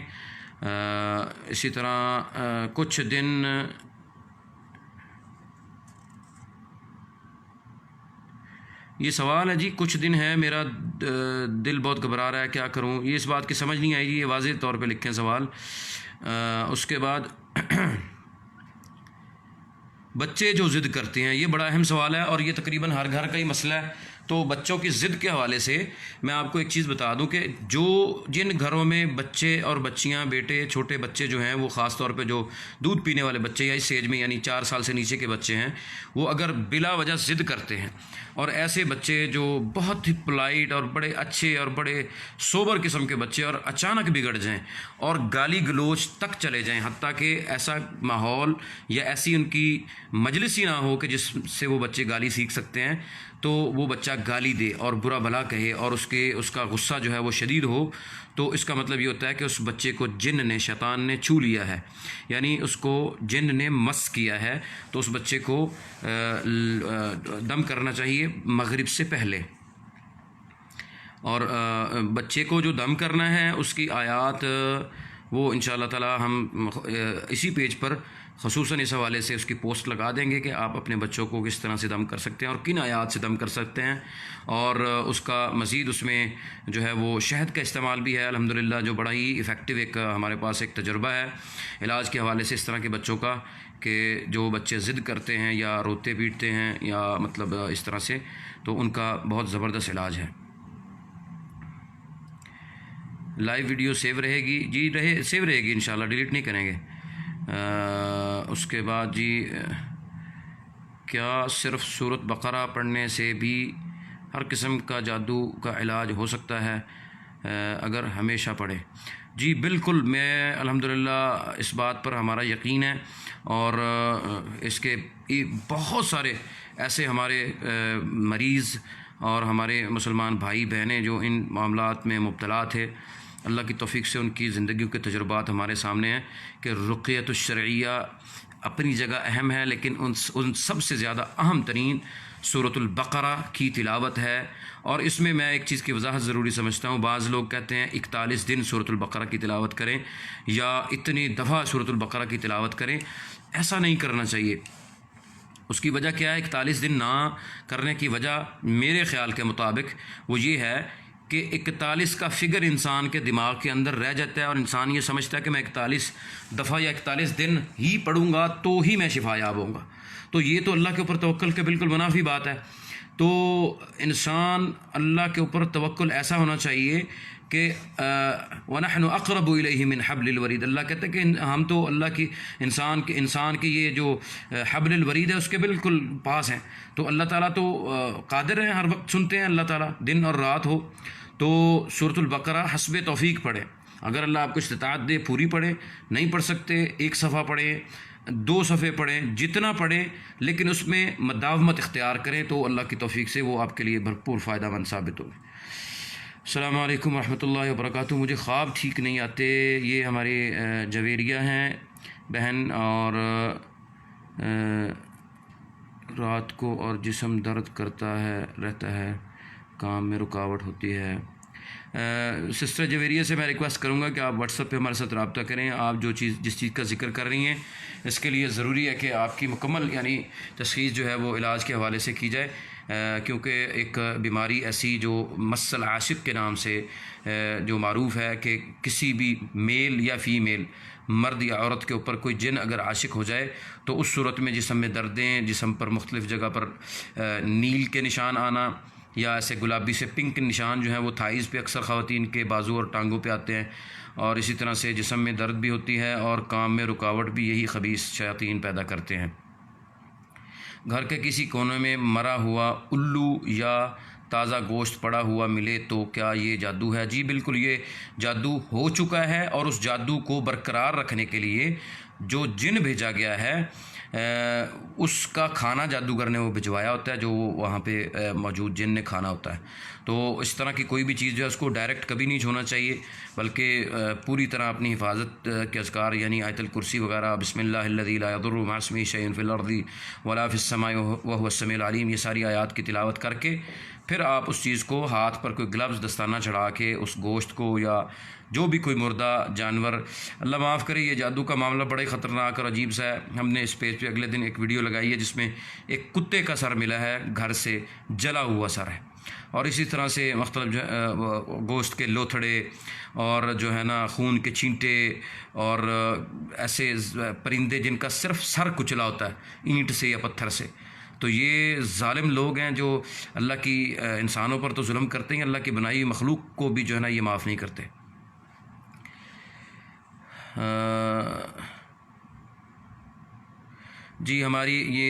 इसी तरह कुछ दिन ये सवाल है जी, कुछ दिन है मेरा दिल बहुत घबरा रहा है, क्या करूं? ये इस बात की समझ नहीं आई जी, ये वाज़ेह तौर पे लिखें सवाल। उसके बाद बच्चे जो ज़िद करते हैं, ये बड़ा अहम सवाल है और ये तकरीबन हर घर का ही मसला है। तो बच्चों की ज़िद के हवाले से मैं आपको एक चीज़ बता दूं कि जिन घरों में बच्चे और बच्चियां, बेटे, छोटे बच्चे जो हैं, वो ख़ास तौर पे जो दूध पीने वाले बच्चे या इस एज में यानी 4 साल से नीचे के बच्चे हैं, वो अगर बिला वजह ज़िद करते हैं, और ऐसे बच्चे जो बहुत ही पोलाइट और बड़े अच्छे और बड़े सोबर किस्म के बच्चे और अचानक बिगड़ जाएं और गाली गलोच तक चले जाएं, हत्ता कि ऐसा माहौल या ऐसी उनकी मजलिस ही ना हो कि जिससे वो बच्चे गाली सीख सकते हैं, तो वो बच्चा गाली दे और बुरा भला कहे और उसका गुस्सा जो है वो शदीद हो, तो इसका मतलब ये होता है कि उस बच्चे को जिन ने, शैतान ने छू लिया है, यानी उसको जिन ने मस किया है। तो उस बच्चे को दम करना चाहिए मगरिब से पहले। और बच्चे को जो दम करना है उसकी आयात वो इंशाअल्लाह ताला हम इसी पेज पर ख़ुसूसन इस हवाले से उसकी पोस्ट लगा देंगे कि आप अपने बच्चों को किस तरह से दम कर सकते हैं और किन आयात से दम कर सकते हैं। और उसका मज़ीद उसमें जो है वो शहद का इस्तेमाल भी है अल्हम्दुलिल्लाह, जो बड़ा ही इफ़ेक्टिव एक हमारे पास एक तजुर्बा है इलाज के हवाले से इस तरह के बच्चों का, कि जो बच्चे ज़िद करते हैं या रोते पीटते हैं या मतलब इस तरह से, तो उनका बहुत ज़बरदस्त इलाज है। लाइव वीडियो सेव रहेगी जी? सेव रहेगी इंशाल्लाह, डिलीट नहीं करेंगे। उसके बाद जी क्या सिर्फ़ सूरत बकरा पढ़ने से भी हर किस्म का जादू का इलाज हो सकता है अगर हमेशा पढ़े? जी बिल्कुल, मैं अल्हम्दुलिल्लाह इस बात पर हमारा यकीन है और इसके बहुत सारे ऐसे हमारे मरीज़ और हमारे मुसलमान भाई बहनें जो इन मामलात में मुब्तला थे, अल्लाह की तौफ़ीक़ से उनकी ज़िंदगियों के तजुर्बात हमारे सामने हैं कि रुक़यतुश शरइया अपनी जगह अहम है, लेकिन उन सबसे ज़्यादा अहम तरीन सूरतुल बकरा की तिलावत है। और इसमें मैं एक चीज़ की वजाहत ज़रूरी समझता हूँ। बाज़ लोग कहते हैं 41 दिन सूरतुल बकरा की तिलावत करें या इतनी दफ़ा सूरतुल बकरा की तिलावत करें, ऐसा नहीं करना चाहिए। उसकी वजह क्या है? 41 दिन ना करने की वजह मेरे ख़्याल के मुताबिक वो ये है कि 41 का फ़िगर इंसान के दिमाग के अंदर रह जाता है और इंसान ये समझता है कि मैं 41 दफ़ा या 41 दिन ही पढ़ूँगा तो ही मैं शिफायाब होऊंगा। तो ये तो अल्लाह के ऊपर तवक्कुल के बिल्कुल मुनाफी बात है। तो इंसान अल्लाह के ऊपर तवक्कुल ऐसा होना चाहिए कि वनहनु अक़रबु इलैहि मिन हब्लिल वरीद। अल्लाह कहते हैं कि हम तो अल्लाह की इंसान की ये जो हब्लिल वरीद है उसके बिल्कुल पास हैं। तो अल्लाह ताला तो कादिर हैं, हर वक्त सुनते हैं अल्लाह ताला, दिन और रात हो। तो सूरतुल बकरा हस्बे तौफ़ीक पढ़े। अगर अल्लाह आपको इस्तिताअत दे पूरी पढ़े, नहीं पढ़ सकते एक सफ़ा पढ़े, 2 सफ़े पढ़ें, जितना पढ़ें, लेकिन उसमें मदावमत इख्तियार करें तो अल्लाह की तौफ़ीक से वो आपके लिए भरपूर फ़ायदामंद साबित होगी। अस्सलामु अलैकुम रहमतुल्लाहि व बरकातुहू। मुझे ख्वाब ठीक नहीं आते। ये हमारे जवेरिया हैं बहन, और रात को और जिस्म दर्द करता है रहता है, काम में रुकावट होती है। सिस्टर जवेरिया से मैं रिक्वेस्ट करूँगा कि आप व्हाट्सएप पे हमारे साथ रब्ता करें। आप जिस चीज़ का ज़िक्र कर रही हैं, इसके लिए ज़रूरी है कि आपकी मुकम्मल यानी तशख़ीस जो है वो इलाज के हवाले से की जाए, क्योंकि एक बीमारी ऐसी जो मस्सल आशिक के नाम से जो मारूफ़ है कि किसी भी मेल या फ़ीमेल, मर्द या औरत के ऊपर कोई जिन अगर आशिक हो जाए तो उस सूरत में जिस्म में दर्दें, जिस्म पर मुख्तलिफ़ जगह पर नील के निशान आना या ऐसे गुलाबी से पिंक निशान जो हैं वो थाइज़ पे अक्सर ख़वातीन के बाजू और टांगों पे आते हैं, और इसी तरह से जिस्म में दर्द भी होती है और काम में रुकावट भी यही ख़बीस शयातीन पैदा करते हैं। घर के किसी कोने में मरा हुआ उल्लू या ताज़ा गोश्त पड़ा हुआ मिले तो क्या ये जादू है? जी बिल्कुल, ये जादू हो चुका है और उस जादू को बरकरार रखने के लिए जो जिन भेजा गया है उसका खाना जादूगर ने वो भिजवाया होता है, जो वहाँ पे मौजूद जिन ने खाना होता है। तो इस तरह की कोई भी चीज़ जो है उसको डायरेक्ट कभी नहीं छूना चाहिए, बल्कि पूरी तरह अपनी हिफाजत के अज़कार यानी आयतुल कुर्सी वगैरह, बिस्मिल्लाहिल्लज़ी ला यदुर्रु मअ इस्मिही शैउन फ़िल अर्ज़ि वला फ़िस समाई व हुवस समीउल अलीम, ये सारी आयात की तिलावत करके फिर आप उस चीज़ को हाथ पर कोई ग्लव्स दस्ताना चढ़ा के उस गोश्त को या जो भी कोई मुर्दा जानवर, अल्लाह माफ़ करे ये जादू का मामला बड़ा ही ख़तरनाक और अजीब सा है। हमने इस पेज पे अगले दिन एक वीडियो लगाई है जिसमें एक कुत्ते का सर मिला है, घर से जला हुआ सर है, और इसी तरह से मुख्तलिफ गोश्त के लोथड़े और जो है ना खून के छींटे और ऐसे परिंदे जिनका सिर्फ सर कुचला होता है ईंट से या पत्थर से। तो ये ज़ालिम लोग हैं जो अल्लाह की इंसानों पर तो जुल्म करते हैं, अल्लाह की बनाई हुई मखलूक को भी जो है ना ये माफ़ नहीं करते। जी हमारी ये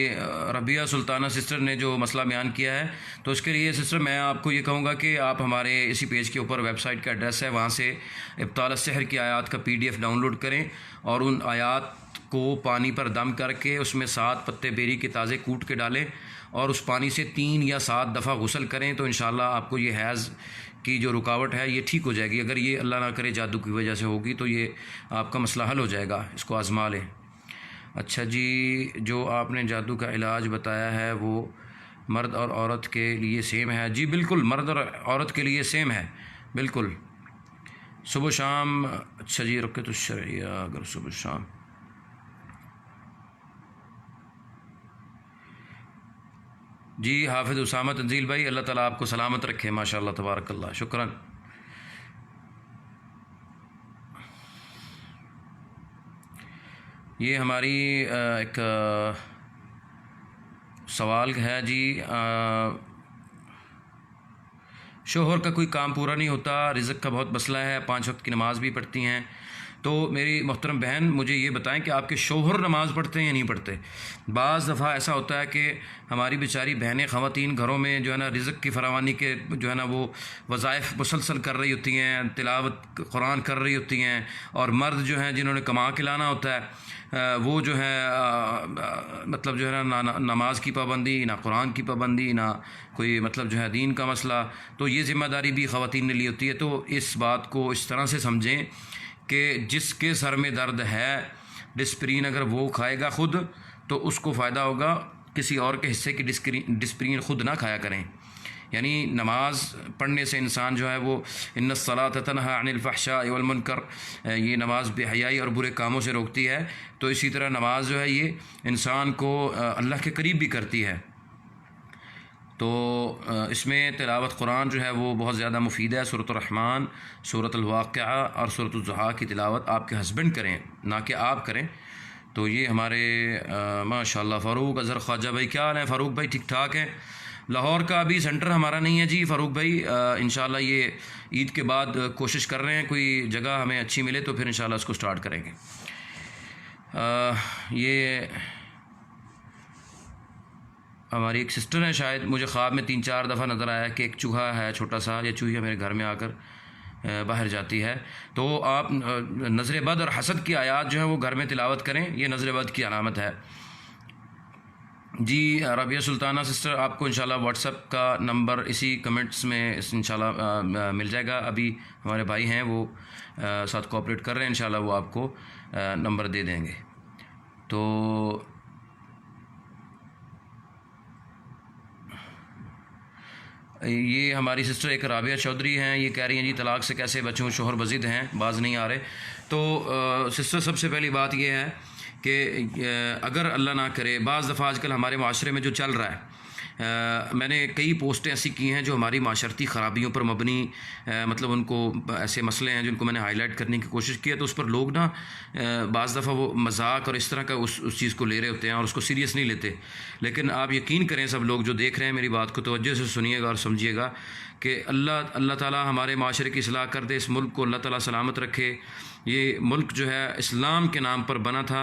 रबिया सुल्ताना सिस्टर ने जो मसला बयान किया है, तो उसके लिए सिस्टर मैं आपको ये कहूँगा कि आप हमारे इसी पेज के ऊपर वेबसाइट का एड्रेस है, वहाँ से इब्ताल अस्सिहर की आयात का PDF डाउनलोड करें और उन आयात को पानी पर दम करके उसमें 7 पत्ते बेरी के ताज़े कूट के डालें और उस पानी से 3 या 7 दफ़ा गुस्ल करें, तो इंशाअल्लाह आपको ये हैज़ की जो रुकावट है ये ठीक हो जाएगी। अगर ये अल्लाह ना करे जादू की वजह से होगी तो ये आपका मसला हल हो जाएगा, इसको आज़मा लें। अच्छा जी, जो आपने जादू का इलाज बताया है वो मर्द और औरत के लिए सेम है? जी बिल्कुल, मर्द और औरत के लिए सेम है बिल्कुल, सुबह शाम। अच्छा जी, रुक़यतुश शरइया अगर सुबह शाम। जी हाफिज़ उसामा तंजील भाई, अल्लाह ताला आपको सलामत रखे, माशाअल्लाह तबारकल्लाह, शुक्रान। ये हमारी एक सवाल है जी, शोहर का कोई काम पूरा नहीं होता, रिज़्क़ का बहुत मसला है, 5 वक्त की नमाज़ भी पढ़ती हैं, तो मेरी मोहतरम बहन मुझे ये बताएं कि आपके शौहर नमाज़ पढ़ते हैं या नहीं पढ़ते। बाज़ दफ़ा ऐसा होता है कि हमारी बेचारी बहनें ख़वातीन घरों में जो है ना रिज़्क़ की फरावानी के जो है ना वो वज़ाइफ मुसलसल कर रही होती हैं, तिलावत कुरान कर रही होती हैं, और मर्द जो हैं जिन्होंने कमा के लाना होता है वो जो है मतलब जो है ना नमाज की पाबंदी, ना कुरान की पाबंदी, ना कोई मतलब जो है दीन का मसला, तो ये ज़िम्मेदारी भी ख़वातीन ने ली होती है। तो इस बात को इस तरह से समझें कि जिसके सर में दर्द है डिस्प्रिन अगर वो खाएगा ख़ुद तो उसको फ़ायदा होगा, किसी और के हिस्से की डिस्प्रिन ख़ुद ना खाया करें। यानी नमाज़ पढ़ने से इंसान जो है वो इन्नस्सलात तन्हा अनिल फ़हशाइ वल मुनकर, ये नमाज़ बेहयाई और बुरे कामों से रोकती है। तो इसी तरह नमाज़ जो है ये इंसान को अल्लाह के करीब भी करती है। तो इसमें तिलावत कुरान जो है वो बहुत ज़्यादा मुफीद है। सूरतुर रहमान, सूरतुल वाक़िआ और सूरतुल ज़ुहा की तिलावत आपके हस्बैंड करें, ना कि आप करें। तो ये हमारे माशाअल्लाह फ़ारूक अज़हर ख्वाजा भाई, क्या हाल है फ़ारूक भाई? ठीक ठाक है। लाहौर का अभी सेंटर हमारा नहीं है जी फ़ारूक भाई, इंशाल्लाह ये ईद के बाद कोशिश कर रहे हैं कोई जगह हमें अच्छी मिले तो फिर इंशाल्लाह इसको स्टार्ट करेंगे। ये हमारी एक सिस्टर है, शायद मुझे ख्वाब में 3-4 दफ़ा नज़र आया कि एक चूहा है छोटा सा, या चूहिया मेरे घर में आकर बाहर जाती है। तो आप नज़र बद और हसद की आयात जो है वो घर में तिलावत करें, ये नज़र बद की अलामत है जी। रबिया सुल्ताना सिस्टर, आपको इंशाल्लाह व्हाट्सएप का नंबर इसी कमेंट्स में इंशाल्लाह मिल जाएगा। अभी हमारे भाई हैं वो साथ कोऑपरेट कर रहे हैं, इंशाल्लाह वो आपको नंबर दे देंगे। तो ये हमारी सिस्टर एक राबिया चौधरी हैं, ये कह रही हैं जी तलाक से कैसे बचूं, शोहर वज़ीद हैं, बाज नहीं आ रहे। तो सिस्टर सबसे पहली बात ये है कि अगर अल्लाह ना करे, बाज़ दफ़ा आजकल हमारे माशरे में जो चल रहा है, मैंने कई पोस्टें ऐसी की हैं जो हमारी माशरती ख़राबियों पर मबनी मतलब उनको ऐसे मसले हैं जिनको मैंने हाईलाइट करने की कोशिश की है, तो उस पर लोग ना बाज़ दफ़ा वो मजाक और इस तरह का उस चीज़ को ले रहे होते हैं और उसको सीरियस नहीं लेते। लेकिन आप यकीन करें, सब लोग जो देख रहे हैं मेरी बात को तवज्जो से सुनिएगा और समझिएगा कि अल्लाह ताला हमारे माशरे की इस्लाह कर दे, इस मुल्क को अल्लाह ताला सलामत रखे। ये मुल्क जो है इस्लाम के नाम पर बना था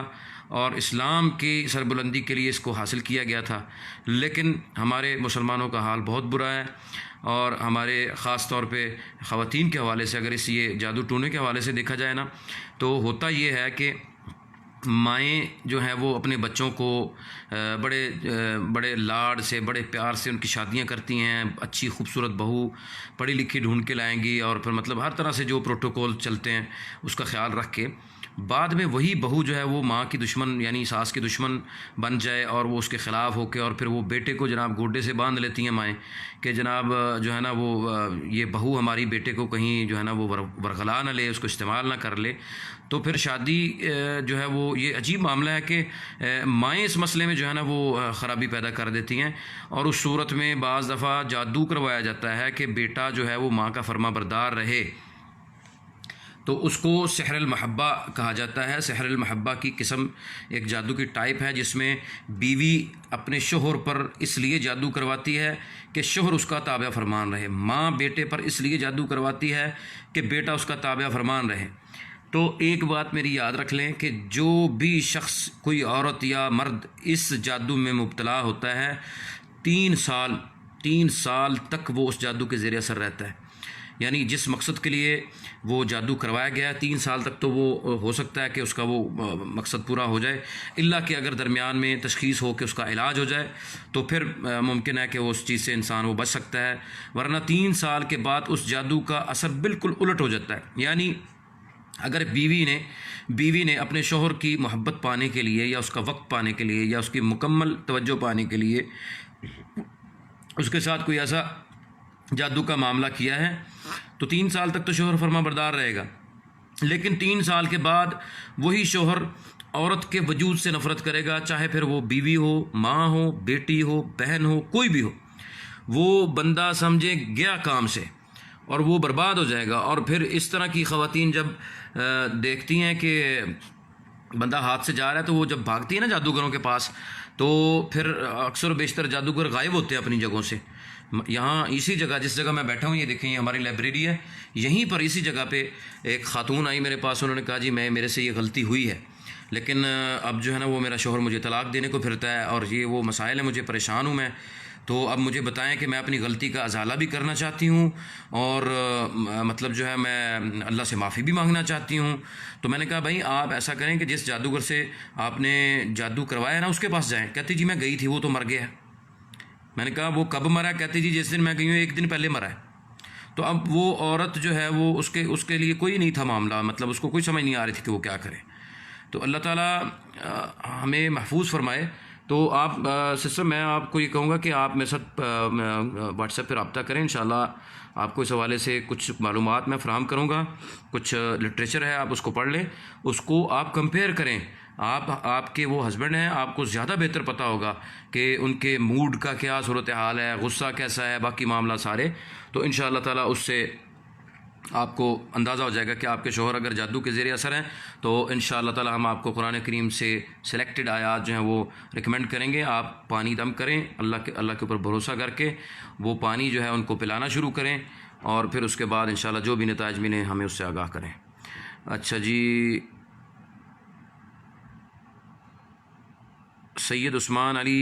और इस्लाम की सरबुलंदी के लिए इसको हासिल किया गया था, लेकिन हमारे मुसलमानों का हाल बहुत बुरा है। और हमारे ख़ास तौर पे ख़वातीन के हवाले से, अगर इस ये जादू टूने के हवाले से देखा जाए ना, तो होता ये है कि माएँ जो हैं वो अपने बच्चों को बड़े लाड से, बड़े प्यार से उनकी शादियां करती हैं, अच्छी खूबसूरत बहू पढ़ी लिखी ढूंढ के लाएंगी, और फिर मतलब हर तरह से जो प्रोटोकॉल चलते हैं उसका ख्याल रख के बाद में वही बहू जो है वो माँ की दुश्मन यानी सास की दुश्मन बन जाए और वो उसके ख़िलाफ़ होके और फिर वो बेटे को जनाब गोडे से बांध लेती हैं माएँ कि जनाब जो है ना वो ये बहू हमारी बेटे को कहीं जो है ना वो वरगला ना ले, उसको इस्तेमाल ना कर ले। तो फिर शादी जो है वो ये अजीब मामला है कि माएँ इस मसले में जो है ना वो ख़राबी पैदा कर देती हैं, और उस सूरत में बाज़ दफ़ा जादू करवाया जाता है कि बेटा जो है वो माँ का फर्मा बरदार रहे, तो उसको सहरुल महब्बा कहा जाता है। सहरुल महब्बा की किस्म एक जादू की टाइप है जिसमें बीवी अपने शोहर पर इसलिए जादू करवाती है कि शोहर उसका ताबा फरमान रहे, माँ बेटे पर इसलिए जादू करवाती है कि बेटा उसका ताबा फरमान रहे। तो एक बात मेरी याद रख लें कि जो भी शख्स, कोई औरत या मर्द इस जादू में मुब्तला होता है, 3 साल तक वो उस जादू के ज़ेरे असर रहता है। यानी जिस मकसद के लिए वो जादू करवाया गया है 3 साल तक तो वो हो सकता है कि उसका वो मकसद पूरा हो जाए, इल्ला कि अगर दरमियान में तशख़ीस हो कि उसका इलाज हो जाए तो फिर मुमकिन है कि वो उस चीज़ से इंसान वो बच सकता है, वरना 3 साल के बाद उस जादू का असर बिल्कुल उलट हो जाता है। यानी अगर बीवी ने अपने शोहर की मोहब्बत पाने के लिए या उसका वक्त पाने के लिए या उसकी मुकम्मल तवज्जो पाने के लिए उसके साथ कोई ऐसा जादू का मामला किया है तो 3 साल तक तो शोहर फर्मा बरदार रहेगा, लेकिन 3 साल के बाद वही शोहर औरत के वजूद से नफ़रत करेगा, चाहे फिर वो बीवी हो, माँ हो, बेटी हो, बहन हो, कोई भी हो। वो बंदा समझे गया काम से और वो बर्बाद हो जाएगा। और फिर इस तरह की ख़वातीन जब देखती हैं कि बंदा हाथ से जा रहा है तो वो जब भागती है ना जादूगरों के पास, तो फिर अक्सर बेशतर जादूगर गायब होते हैं अपनी जगहों से। यहाँ इसी जगह जिस जगह मैं बैठा हूँ, ये देखें, ये हमारी लाइब्रेरी है, यहीं पर इसी जगह पे एक ख़ातून आई मेरे पास। उन्होंने कहा जी मेरे से ये गलती हुई है, लेकिन अब जो है ना वो मेरा शौहर मुझे तलाक देने को फिरता है और ये वो मसाइल है, मुझे परेशान हूँ मैं। तो अब मुझे बताएं कि मैं अपनी गलती का अजाला भी करना चाहती हूँ और मतलब जो है मैं अल्लाह से माफ़ी भी मांगना चाहती हूँ। तो मैंने कहा भाई आप ऐसा करें कि जिस जादूगर से आपने जादू करवाया ना उसके पास जाएं। कहती जी मैं गई थी, वो तो मर गया। मैंने कहा वो कब मरा? कहती जी जिस दिन मैं गई हूँ 1 दिन पहले मरा है। तो अब वो औरत जो है वो उसके लिए कोई नहीं था मामला, मतलब उसको कोई समझ नहीं आ रही थी कि वो क्या करे। तो अल्लाह ताला हमें महफूज फरमाए। तो आप सिस्टर, मैं आपको ये कहूँगा कि आप मेरे साथ व्हाट्सएप पर रब्ता करें। इंशाल्लाह आपको इस हवाले से कुछ मालूमात मैं फ़राहम करूँगा। कुछ लिटरेचर है, आप उसको पढ़ लें, उसको आप कंपेयर करें। आपके वो हस्बैंड हैं, आपको ज़्यादा बेहतर पता होगा कि उनके मूड का क्या सूरत हाल है, गुस्सा कैसा है, बाकी मामला सारे। तो इंशाअल्लाह ताला उससे आपको अंदाज़ा हो जाएगा कि आपके शौहर अगर जादू के ज़रिए असर हैं। तो इंशाअल्लाह ताला हम आपको कुरान करीम से सिलेक्टेड आयात जो हैं वो रिकमेंड करेंगे। आप पानी दम करें, अल्लाह के ऊपर भरोसा करके वो पानी जो है उनको पिलाना शुरू करें और फिर उसके बाद इंशाअल्लाह जो भी नताइज मिलें हमें उससे आगाह करें। अच्छा जी, सैयद उस्मान अली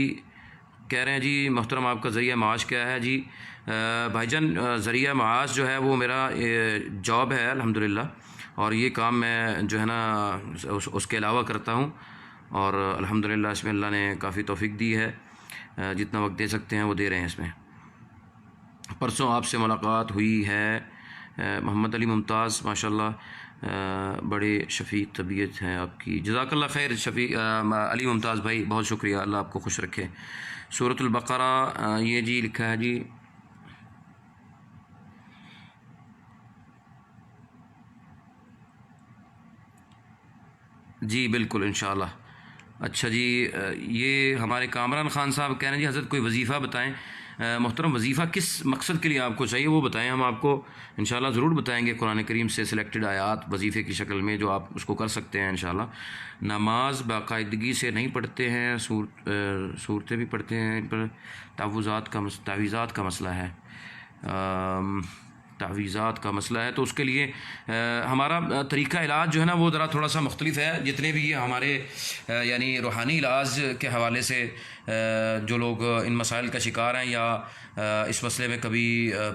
कह रहे हैं जी मोहतरम आपका ज़रिया माश क्या है? जी भाईजान, ज़रिया माश जो है वो मेरा जॉब है अल्हम्दुलिल्लाह, और ये काम मैं जो है ना उसके अलावा करता हूँ, और अल्हम्दुलिल्लाह इसमें अल्लाह ने काफ़ी तौफीक दी है। जितना वक्त दे सकते हैं वो दे रहे हैं इसमें। परसों आपसे मुलाकात हुई है मोहम्मद अली मुमताज़, माशाल्लाह बड़े शफ़ीक तबीयत हैं आपकी। जज़ाकल्लाह खैर अली मुमताज़ भाई, बहुत शुक्रिया, अल्लाह आपको खुश रखे। सूरतुल बक़रा ये जी लिखा है जी, जी बिल्कुल इंशाअल्लाह। अच्छा जी, ये हमारे कामरान ख़ान साहब कह रहे हैं जी हज़रत कोई वजीफ़ा बताएं। मोहतरम, वजीफ़ा किस मकसद के लिए आपको चाहिए वो बताएं, हम आपको इंशाअल्लाह ज़रूर बताएंगे। कुरान करीम से सिलेक्टेड आयात वजीफ़े की शक्ल में जो आप उसको कर सकते हैं इंशाअल्लाह। नमाज बाकायदगी से नहीं पढ़ते हैं, सूरतें भी पढ़ते हैं, इन पर तावीज़ात का मसला है। तावीज़ात का मसला है तो उसके लिए हमारा तरीक़ा इलाज जो है ना वो ज़रा थोड़ा सा मुख्तलिफ है। जितने भी ये हमारे यानी रूहानी इलाज के हवाले से जो लोग इन मसाइल का शिकार हैं या इस मसले में कभी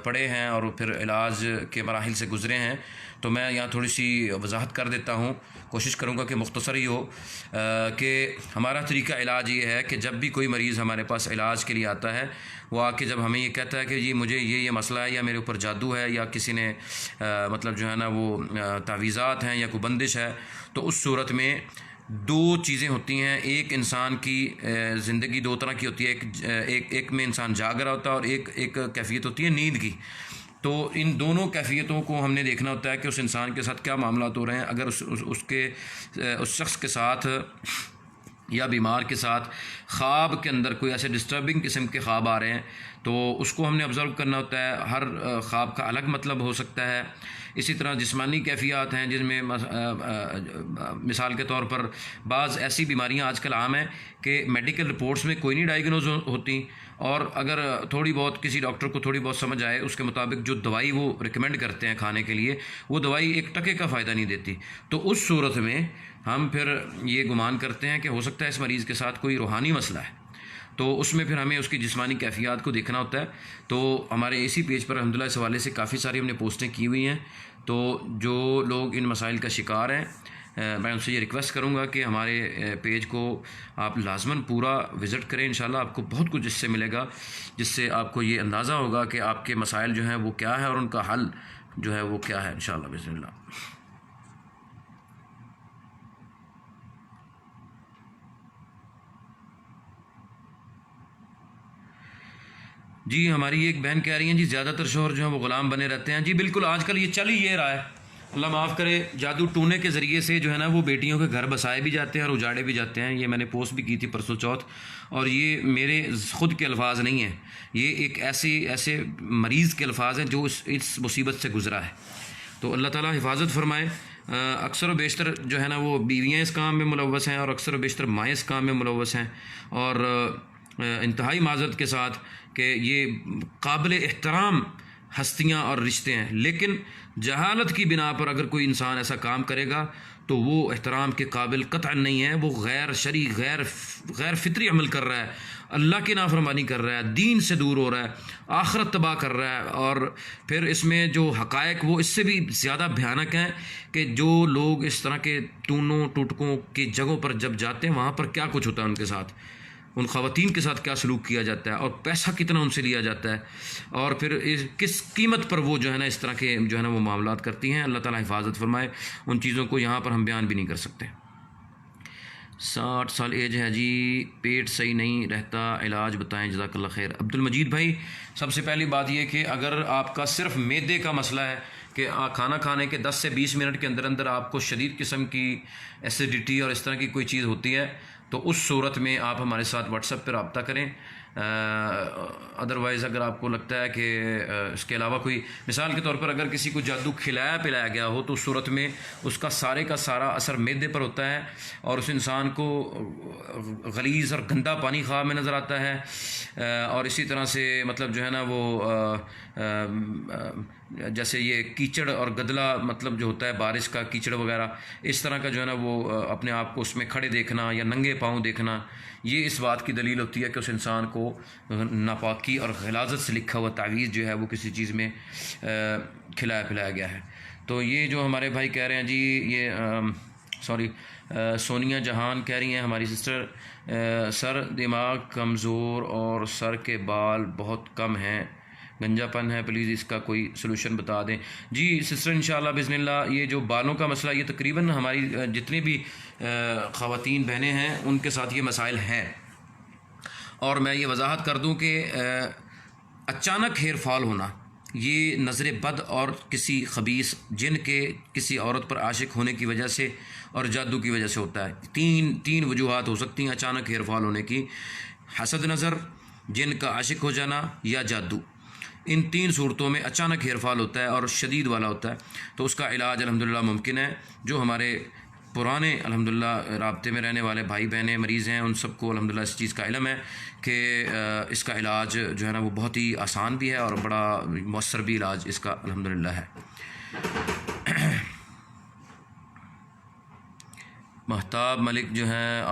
पड़े हैं और फिर इलाज के मराहिल से गुज़रे हैं, तो मैं यहाँ थोड़ी सी वजाहत कर देता हूँ। कोशिश करूँगा कि मुख्तसर ही हो कि हमारा तरीक़ा इलाज ये है कि जब भी कोई मरीज़ हमारे पास इलाज के लिए आता है, वो आके जब हमें ये कहता है कि जी मुझे ये मसला है या मेरे ऊपर जादू है या किसी ने मतलब जो है ना वो तावीज़ात हैं या कोई बंदिश है, तो उस सूरत में 2 चीज़ें होती हैं। एक इंसान की ज़िंदगी 2 तरह की होती है, एक में इंसान जाग रहा होता है और एक कैफियत होती है नींद की। तो इन दोनों कैफियतों को हमने देखना होता है कि उस इंसान के साथ क्या मामला हो रहे हैं। अगर उस शख्स के साथ या बीमार के साथ ख्वाब के अंदर कोई ऐसे डिस्टर्बिंग किस्म के ख्वाब आ रहे हैं, तो उसको हमने ऑब्ज़र्व करना होता है। हर ख्वाब का अलग मतलब हो सकता है। इसी तरह जिस्मानी कैफियत हैं जिनमें मिसाल के तौर पर बाज़ ऐसी बीमारियां आजकल आम हैं कि मेडिकल रिपोर्ट्स में कोई नहीं डायग्नोज होती, और अगर थोड़ी बहुत किसी डॉक्टर को थोड़ी बहुत समझ आए उसके मुताबिक जो दवाई वो रिकमेंड करते हैं खाने के लिए, वो दवाई 1 टके का फ़ायदा नहीं देती। तो उस सूरत में हम फिर ये गुमान करते हैं कि हो सकता है इस मरीज़ के साथ कोई रूहानी मसला है, तो उसमें फिर हमें उसकी जिस्मानी कैफियत को देखना होता है। तो हमारे इसी पेज पर अल्हम्दुलिल्लाह इस हवाले से काफ़ी सारी हमने पोस्टें की हुई हैं। तो जो लोग इन मसाइल का शिकार हैं, मैं उनसे ये रिक्वेस्ट करूँगा कि हमारे पेज को आप लाजमन पूरा विज़िट करें। इंशाल्लाह आपको बहुत कुछ इससे मिलेगा, जिससे आपको ये अंदाज़ा होगा कि आपके मसाइल जो हैं वो क्या है और उनका हल जो है वो क्या है इंशाल्लाह बिस्मिल्लाह। जी, हमारी एक बहन कह रही हैं जी ज़्यादातर शौहर जो हैं वो ग़ुलाम बने रहते हैं। जी बिल्कुल, आजकल ये चल ही ये रहा है, अल्लाह माफ़ करे। जादू टूने के ज़रिए से जो है ना वो बेटियों के घर बसाए भी जाते हैं और उजाड़े भी जाते हैं। ये मैंने पोस्ट भी की थी परसों चौथ, और ये मेरे ख़ुद के अल्फाज नहीं हैं, ये एक ऐसे मरीज़ के अल्फाज हैं जो इस मुसीबत से गुज़रा है। तो अल्लाह ताला हिफाजत फरमाए। अक्सर व बेशतर जो है ना वो बीवियाँ इस काम में मुलव्वस हैं और अक्सर व बेशतर माएँ इस काम में मुलव्वस हैं, और इंतहाई माज़रत के साथ कि ये काबिल एहतराम हस्तियाँ और रिश्ते हैं, लेकिन जहालत की बिना पर अगर कोई इंसान ऐसा काम करेगा तो वो एहतराम के काबिल कतअन नहीं है। वो गैर शरई गैर फितरी अमल कर रहा है, अल्लाह की नाफरमानी कर रहा है, दीन से दूर हो रहा है, आखरत तबाह कर रहा है। और फिर इसमें जो हक़ायक़ वो इससे भी ज़्यादा भयानक हैं कि जो लोग इस तरह के टूनों टुटकों की जगहों पर जब जाते हैं वहाँ पर क्या कुछ होता है उनके साथ, उन ख़वातीन के साथ क्या सलूक किया जाता है और पैसा कितना उनसे लिया जाता है, और फिर किस कीमत पर वो जो है ना इस तरह के जो है ना वो मामलात करती हैं। अल्लाह ताला हिफाजत फरमाए। उन चीज़ों को यहाँ पर हम बयान भी नहीं कर सकते। 60 साल एज है जी, पेट सही नहीं रहता, इलाज बताएं, जज़ाकल्लाह खैर। अब्दुल मजीद भाई, सबसे पहली बात यह कि अगर आपका सिर्फ मैदे का मसला है कि खाना खाने के 10 से 20 मिनट के अंदर अंदर आपको शदीद किस्म की एसिडिटी और इस तरह की कोई चीज़ होती है, तो उस सूरत में आप हमारे साथ व्हाट्सएप पर रब्ता करें। अदरवाइज़ अगर आपको लगता है कि इसके अलावा कोई, मिसाल के तौर पर अगर किसी को जादू खिलाया पिलाया गया हो तो उस सूरत में उसका सारे का सारा असर मैदे पर होता है और उस इंसान को गलीज़ और गंदा पानी ख्वाब में नज़र आता है। और इसी तरह से मतलब जो है ना वो जैसे ये कीचड़ और गदला मतलब जो होता है बारिश का कीचड़ वगैरह, इस तरह का जो है ना वो अपने आप को उसमें खड़े देखना या नंगे पाँव देखना, ये इस बात की दलील होती है कि उस इंसान को नापाकी और गलाजत से लिखा हुआ तावीज़ जो है वो किसी चीज़ में खिलाया पिलाया गया है। तो ये जो हमारे भाई कह रहे हैं जी, ये सोनिया जहान कह रही हैं हमारी सिस्टर, सर दिमाग कमज़ोर और सर के बाल बहुत कम हैं, गंजापन है, प्लीज़ इसका कोई सलूशन बता दें। जी सिस्टर, इंशाअल्लाह बिस्मिल्लाह, ये जो बालों का मसला, ये तकरीबन हमारी जितनी भी ख़वातीन बहनें हैं उनके साथ ये मसाइल हैं। और मैं ये वजाहत कर दूं कि अचानक हेयर फॉल होना ये नज़र बद और किसी खबीस जिन के किसी औरत पर आशिक होने की वजह से और जादू की वजह से होता है। तीन वजूहात हो सकती हैं अचानक हेयर फॉल होने की: हसद नज़र, जिन का आशिक हो जाना या जादू। इन 3 सूरतों में अचानक हेयर फॉल होता है और शदीद वाला होता है, तो उसका इलाज अल्हम्दुलिल्लाह मुमकिन है। जो हमारे पुराने अल्हम्दुलिल्लाह राब्ते में रहने वाले भाई बहनें मरीज़ हैं उन सबको अल्हम्दुलिल्लाह इस चीज़ का इल्म है कि इसका इलाज जो है ना वो बहुत ही आसान भी है और बड़ा मौसर भी इलाज इसका अल्हम्दुलिल्लाह है। महताब मलिक जो हैं,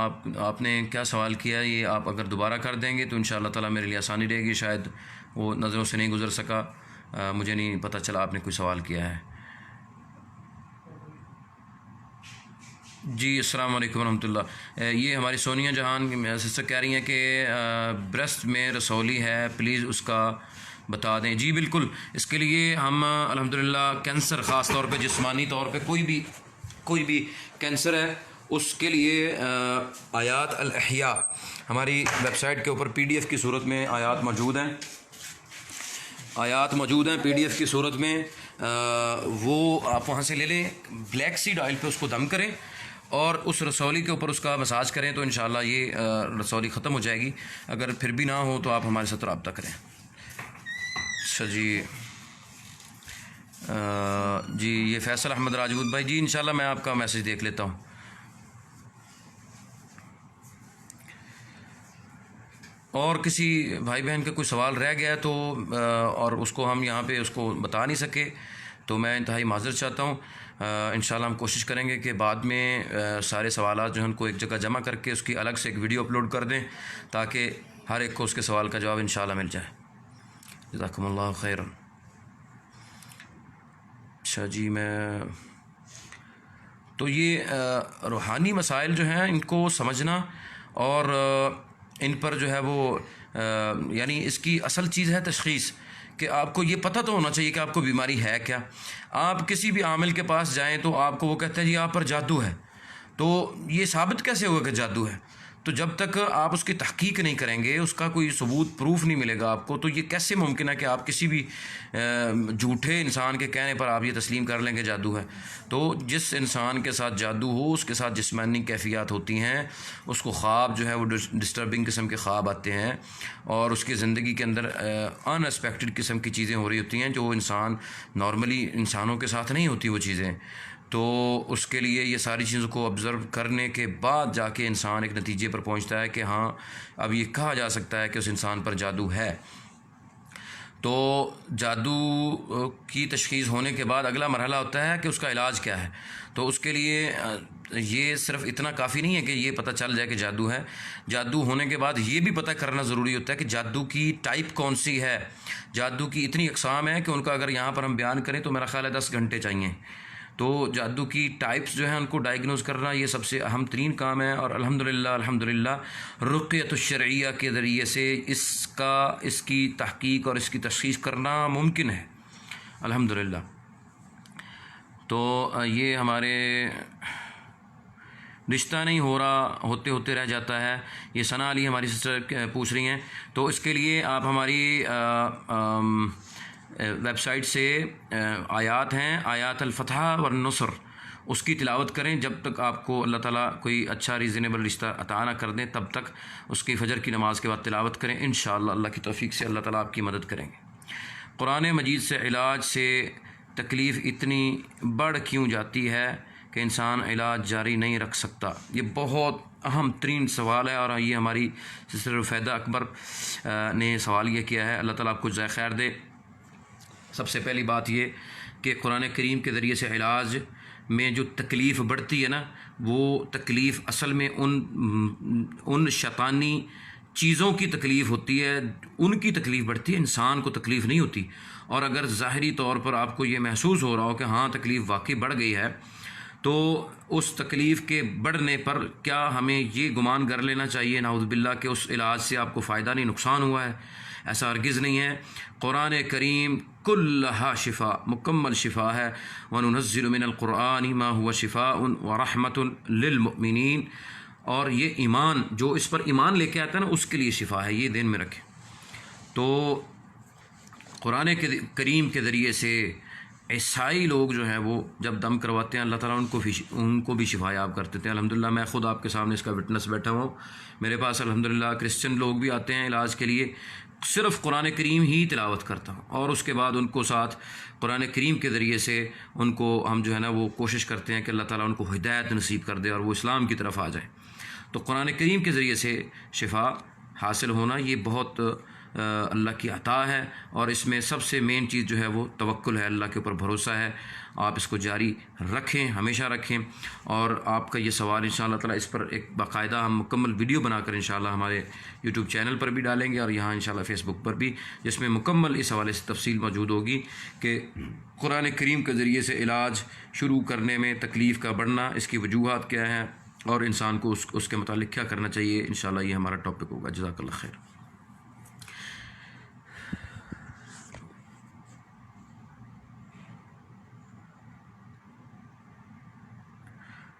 आपने क्या सवाल किया, ये आप अगर दोबारा कर देंगे तो इंशाअल्लाह ताला मेरे लिए आसानी रहेगी। शायद वो नज़रों से नहीं गुज़र सका, मुझे नहीं पता चला आपने कोई सवाल किया है। जी अस्सलाम वालेकुम रहमतुल्लाह। ये हमारी सोनिया जहान सिस्टर कह रही हैं कि ब्रेस्ट में रसौली है, प्लीज़ उसका बता दें। जी बिल्कुल, इसके लिए हम अल्हम्दुलिल्लाह कैंसर, ख़ास तौर पे जिस्मानी तौर पे कोई भी कैंसर है उसके लिए आयात अल अहया हमारी वेबसाइट के ऊपर PDF की सूरत में आयात मौजूद हैं, PDF की सूरत में। वो आप वहाँ से ले लें, ब्लैक सीड ऑयल पे उसको दम करें और उस रसौली के ऊपर उसका मसाज करें तो इंशाल्लाह ये रसौली ख़त्म हो जाएगी। अगर फिर भी ना हो तो आप हमारे साथ रब्ता करें। अच्छा जी, जी ये फैसल अहमद राजपूत भाई, जी इंशाल्लाह मैं आपका मैसेज देख लेता हूँ। और किसी भाई बहन का कोई सवाल रह गया तो और उसको हम यहाँ पे उसको बता नहीं सके तो मैं इंतहाई माज़रत चाहता हूँ। इंशाल्लाह हम कोशिश करेंगे कि बाद में सारे सवालात जो हैं उनको एक जगह जमा करके उसकी अलग से एक वीडियो अपलोड कर दें ताकि हर एक को उसके सवाल का जवाब इंशाल्लाह मिल जाए। जज़ाकुमुल्लाह खैरन। अच्छा जी, मैं तो ये रूहानी मसाइल जो हैं इनको समझना और इन पर जो है वो यानी इसकी असल चीज़ है तशख़ीस, कि आपको ये पता तो होना चाहिए कि आपको बीमारी है क्या। आप किसी भी आमिल के पास जाएं तो आपको वो कहते हैं जी आप पर जादू है, तो ये साबित कैसे होगा कि जादू है? तो जब तक आप उसकी तहकीक नहीं करेंगे, उसका कोई सबूत प्रूफ नहीं मिलेगा आपको, तो ये कैसे मुमकिन है कि आप किसी भी झूठे इंसान के कहने पर आप ये तस्लीम कर लेंगे जादू है। तो जिस इंसान के साथ जादू हो उसके साथ जिस्मानी कैफियत होती हैं, उसको ख्वाब जो है वो डिस्टर्बिंग किस्म के ख्वाब आते हैं और उसकी ज़िंदगी के अंदर अनएक्सपेक्टेड किस्म की चीज़ें हो रही होती हैं जो इंसान नॉर्मली इंसानों के साथ नहीं होती वो चीज़ें। तो उसके लिए ये सारी चीज़ों को ऑब्ज़र्व करने के बाद जाके इंसान एक नतीजे पर पहुंचता है कि हाँ, अब ये कहा जा सकता है कि उस इंसान पर जादू है। तो जादू की तशख़ीस होने के बाद अगला मरहला होता है कि उसका इलाज क्या है। तो उसके लिए ये सिर्फ इतना काफ़ी नहीं है कि ये पता चल जाए कि जादू है। जादू होने के बाद ये भी पता करना ज़रूरी होता है कि जादू की टाइप कौन सी है। जादू की इतनी अक़साम है कि उनका अगर यहाँ पर हम बयान करें तो मेरा ख़्याल है 10 घंटे चाहिए। तो जादू की टाइप्स जो हैं उनको डायग्नोज करना ये सबसे अहम तरीन काम है। और अल्हम्दुलिल्लाह रुक़यतुश शरइया के ज़रिए से इसकी तहक़ीक़ और इसकी तशख़ीस करना मुमकिन है अल्हम्दुलिल्लाह। तो ये हमारे रिश्ता नहीं हो रहा, होते होते रह जाता है। ये सना अली हमारी सिस्टर पूछ रही हैं। तो इसके लिए आप हमारी वेबसाइट से आयात हैं, आयात अल-फ़तह व नुस्र, उसकी तिलावत करें। जब तक आपको अल्लाह ताला कोई अच्छा रीज़नेबल रिश्ता अता ना कर दें तब तक उसकी फ़जर की नमाज़ के बाद तिलावत करें। इंशाअल्लाह अल्लाह की तौफ़ीक़ से अल्लाह ताला आपकी मदद करेंगे। कुरान मजीद से इलाज से तकलीफ़ इतनी बढ़ क्यों जाती है कि इंसान इलाज जारी नहीं रख सकता? ये बहुत अहम तरीन सवाल है और ये हमारी सिस्टर रुफ़ैदा अकबर ने सवाल ये किया है। अल्लाह ताला आपको जज़ाए खैर दे। सबसे पहली बात ये कि कुरान करीम के ज़रिए से इलाज में जो तकलीफ़ बढ़ती है ना, वो तकलीफ़ असल में उन शैतानी चीज़ों की तकलीफ़ होती है, उनकी तकलीफ़ बढ़ती है, इंसान को तकलीफ़ नहीं होती। और अगर ज़ाहिरी तौर पर आपको ये महसूस हो रहा हो कि हाँ तकलीफ़ वाकई बढ़ गई है, तो उस तकलीफ़ के बढ़ने पर क्या हमें ये गुमान कर लेना चाहिए नाउज़ बिल्लाह कि उस इलाज से आपको फ़ायदा नहीं नुकसान हुआ है? ऐसा हरगिज़ नहीं है। कुरान करीम कुल्लहा शिफ़ा, मुकम्मल शिफ़ा है। व नुनज़्ज़िलु मिनल क़ुरआनि मा हुवा शिफ़ाउन व रहमतुन लिल मुमिनीन। और ये ईमान, जो इस पर ईमान लेके आता है ना, उसके लिए शिफ़ा है, ये ध्यान में रखें। तो कुरान करीम के ज़रिए से ईसाई लोग जो हैं वो जब दम करवाते हैं, अल्लाह ताला उनको भी शिफायाब कर देते हैं। अल्हम्दुलिल्लाह मैं ख़ुद आपके सामने इसका विटनेस बैठा हूँ। मेरे पास अल्हम्दुलिल्लाह क्रिश्चियन लोग भी आते हैं इलाज के लिए। सिर्फ़ कुरान करीम ही तिलावत करता हूँ और उसके बाद उनको साथ कुरान करीम के ज़रिए से उनको हम जो है ना वो कोशिश करते हैं कि अल्लाह ताला उनको हिदायत नसीब कर दे और वो इस्लाम की तरफ आ जाए। तो कुरान करीम के ज़रिए से शिफ़ा हासिल होना ये बहुत अल्लाह की अता है। और इसमें सबसे मेन चीज़ जो है वो तवक्कुल है, अल्लाह के ऊपर भरोसा है। आप इसको जारी रखें, हमेशा रखें। और आपका ये सवाल इंशाअल्लाह ताला इस पर एक बाकायदा हम मुकम्मल वीडियो बनाकर इंशाअल्लाह हमारे यूट्यूब चैनल पर भी डालेंगे और यहाँ इंशाअल्लाह फ़ेसबुक पर भी, जिसमें मुकम्मल इस हवाले से तफसील मौजूद होगी कि कुरान करीम के ज़रिए से इलाज शुरू करने में तकलीफ़ का बढ़ना, इसकी वजूहात क्या हैं और इंसान को उसके मुतालिक क्या करना चाहिए। इंशाअल्लाह ये हमारा टॉपिक होगा। जज़ाकल्लाह खैर।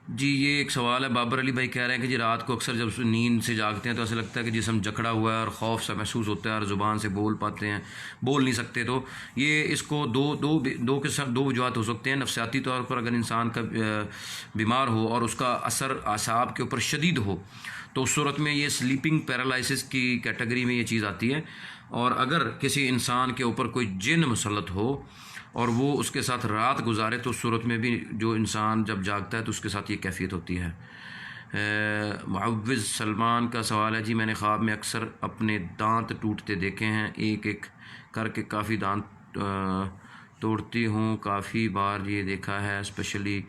जी, ये एक सवाल है। बाबर अली भाई कह रहे हैं कि जी रात को अक्सर जब नींद से जागते हैं तो ऐसा लगता है कि जिस्म जकड़ा हुआ है और खौफ सा महसूस होता है और ज़ुबान से बोल नहीं सकते। तो ये इसको दो वजूहत हो सकते हैं। नफसियाती तौर पर अगर इंसान का बीमार हो और उसका असर आसाब के ऊपर शदीद हो तो उस सूरत में ये स्लीपिंग पैरालिसिस की कैटेगरी में ये चीज़ आती है। और अगर किसी इंसान के ऊपर कोई जिन मुसल्लत हो और वो उसके साथ रात गुजारे तो उस सूरत में भी जो इंसान जब जागता है तो उसके साथ ये कैफियत होती है। मुअव्विज़ सलमान का सवाल है, जी मैंने ख्वाब में अक्सर अपने दांत टूटते देखे हैं, एक एक करके काफ़ी दांत तोड़ती हूँ, काफ़ी बार ये देखा है, स्पेशली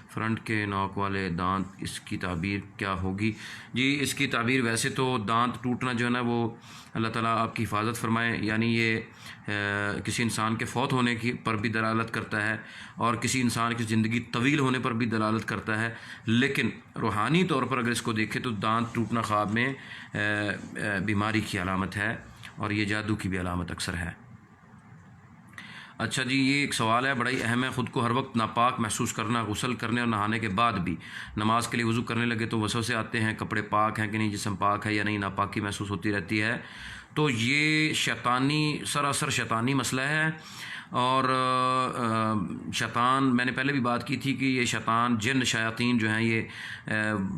फ्रंट के नोक वाले दांत। इसकी ताबीर क्या होगी? जी, इसकी ताबीर वैसे तो दांत टूटना जो है ना वो अल्लाह ताला आपकी हिफाजत फरमाए, यानी ये किसी इंसान के फ़ौत होने की पर भी दलालत करता है और किसी इंसान की ज़िंदगी तवील होने पर भी दलालत करता है। लेकिन रूहानी तौर पर अगर इसको देखें तो दांत टूटना ख्वाब में बीमारी की अलामत है और ये जादू की भी अलामत अक्सर है। अच्छा जी, ये एक सवाल है, बड़ा ही अहम है। ख़ुद को हर वक्त नापाक महसूस करना, गुस्ल करने और नहाने के बाद भी नमाज के लिए वज़ू करने लगे तो वसवसे आते हैं, कपड़े पाक हैं कि नहीं, जिस्म पाक है या नहीं, नापाकी महसूस होती रहती है। तो ये शैतानी, सरासर शैतानी मसला है और शैतान, मैंने पहले भी बात की थी कि ये शैतान, जिन शयातीन जो हैं ये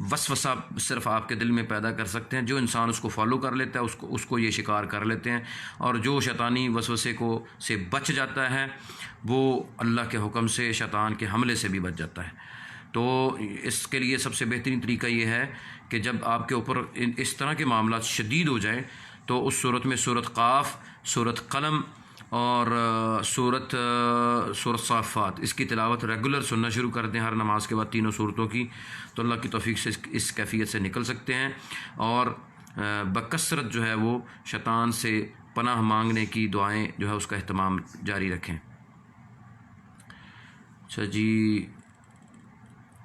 वसवसा सिर्फ आपके दिल में पैदा कर सकते हैं। जो इंसान उसको फॉलो कर लेता है उसको ये शिकार कर लेते हैं, और जो शैतानी वसवसे से बच जाता है वो अल्लाह के हुक्म से शैतान के हमले से भी बच जाता है। तो इसके लिए सबसे बेहतरीन तरीका ये है कि जब आपके ऊपर इस तरह के मामला शदीद हो जाए तो उस सूरत में सूरत काफ, सूरत कलम और सूरत साफ़ात, इसकी तिलावत रेगुलर सुनना शुरू कर दें हर नमाज के बाद, तीनों सूरतों की। तो अल्लाह की तौफीक से इस कैफियत से निकल सकते हैं और बकसरत जो है वो शैतान से पनाह मांगने की दुआएं जो है उसका अहतमाम जारी रखें। अच्छा जी,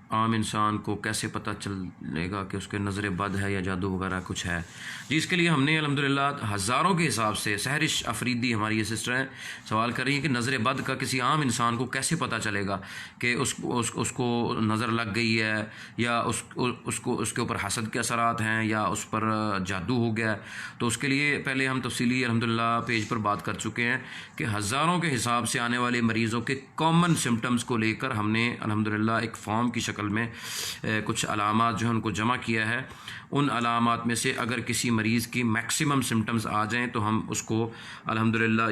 आम इंसान को कैसे पता चलेगा कि उसके नज़र बद है या जादू वगैरह कुछ है? जी, इसके लिए हमने अल्हम्दुलिल्लाह हज़ारों के हिसाब से, सहरिश अफरीदी हमारी ये सिस्टर हैं, सवाल कर रही हैं कि नज़र बद का किसी आम इंसान को कैसे पता चलेगा कि उसको नज़र लग गई है या उसको उसके ऊपर हसद के असरात हैं या उस पर जादू हो गया है। तो उसके लिए पहले हम तफसीली अल्हम्दुलिल्लाह पेज पर बात कर चुके हैं कि हज़ारों के हिसाब से आने वाले मरीज़ों के कॉमन सिम्टम्स को लेकर हमने अल्हम्दुलिल्लाह एक फॉर्म की शक्ल में कुछ अलामात जो है उनको जमा किया है। उन अलामात में से अगर किसी मरीज़ की मैक्सिमम सिम्टम्स आ जाएं तो हम उसको अल्हम्दुलिल्लाह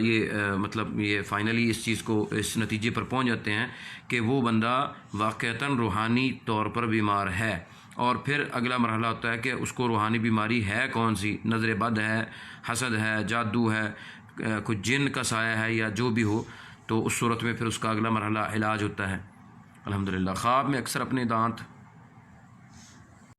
मतलब ये फ़ाइनली इस चीज़ को, इस नतीजे पर पहुंच जाते हैं कि वो बंदा वाक़अतन रूहानी तौर पर बीमार है। और फिर अगला मरहला होता है कि उसको रूहानी बीमारी है कौन सी, नज़र बद है, हसद है, जादू है, कुछ जिन का साया है या जो भी हो। तो उस सूरत में फिर उसका अगला मरहला इलाज होता है। अल्हम्दुलिल्लाह ख्वाब में अक्सर अपने दांत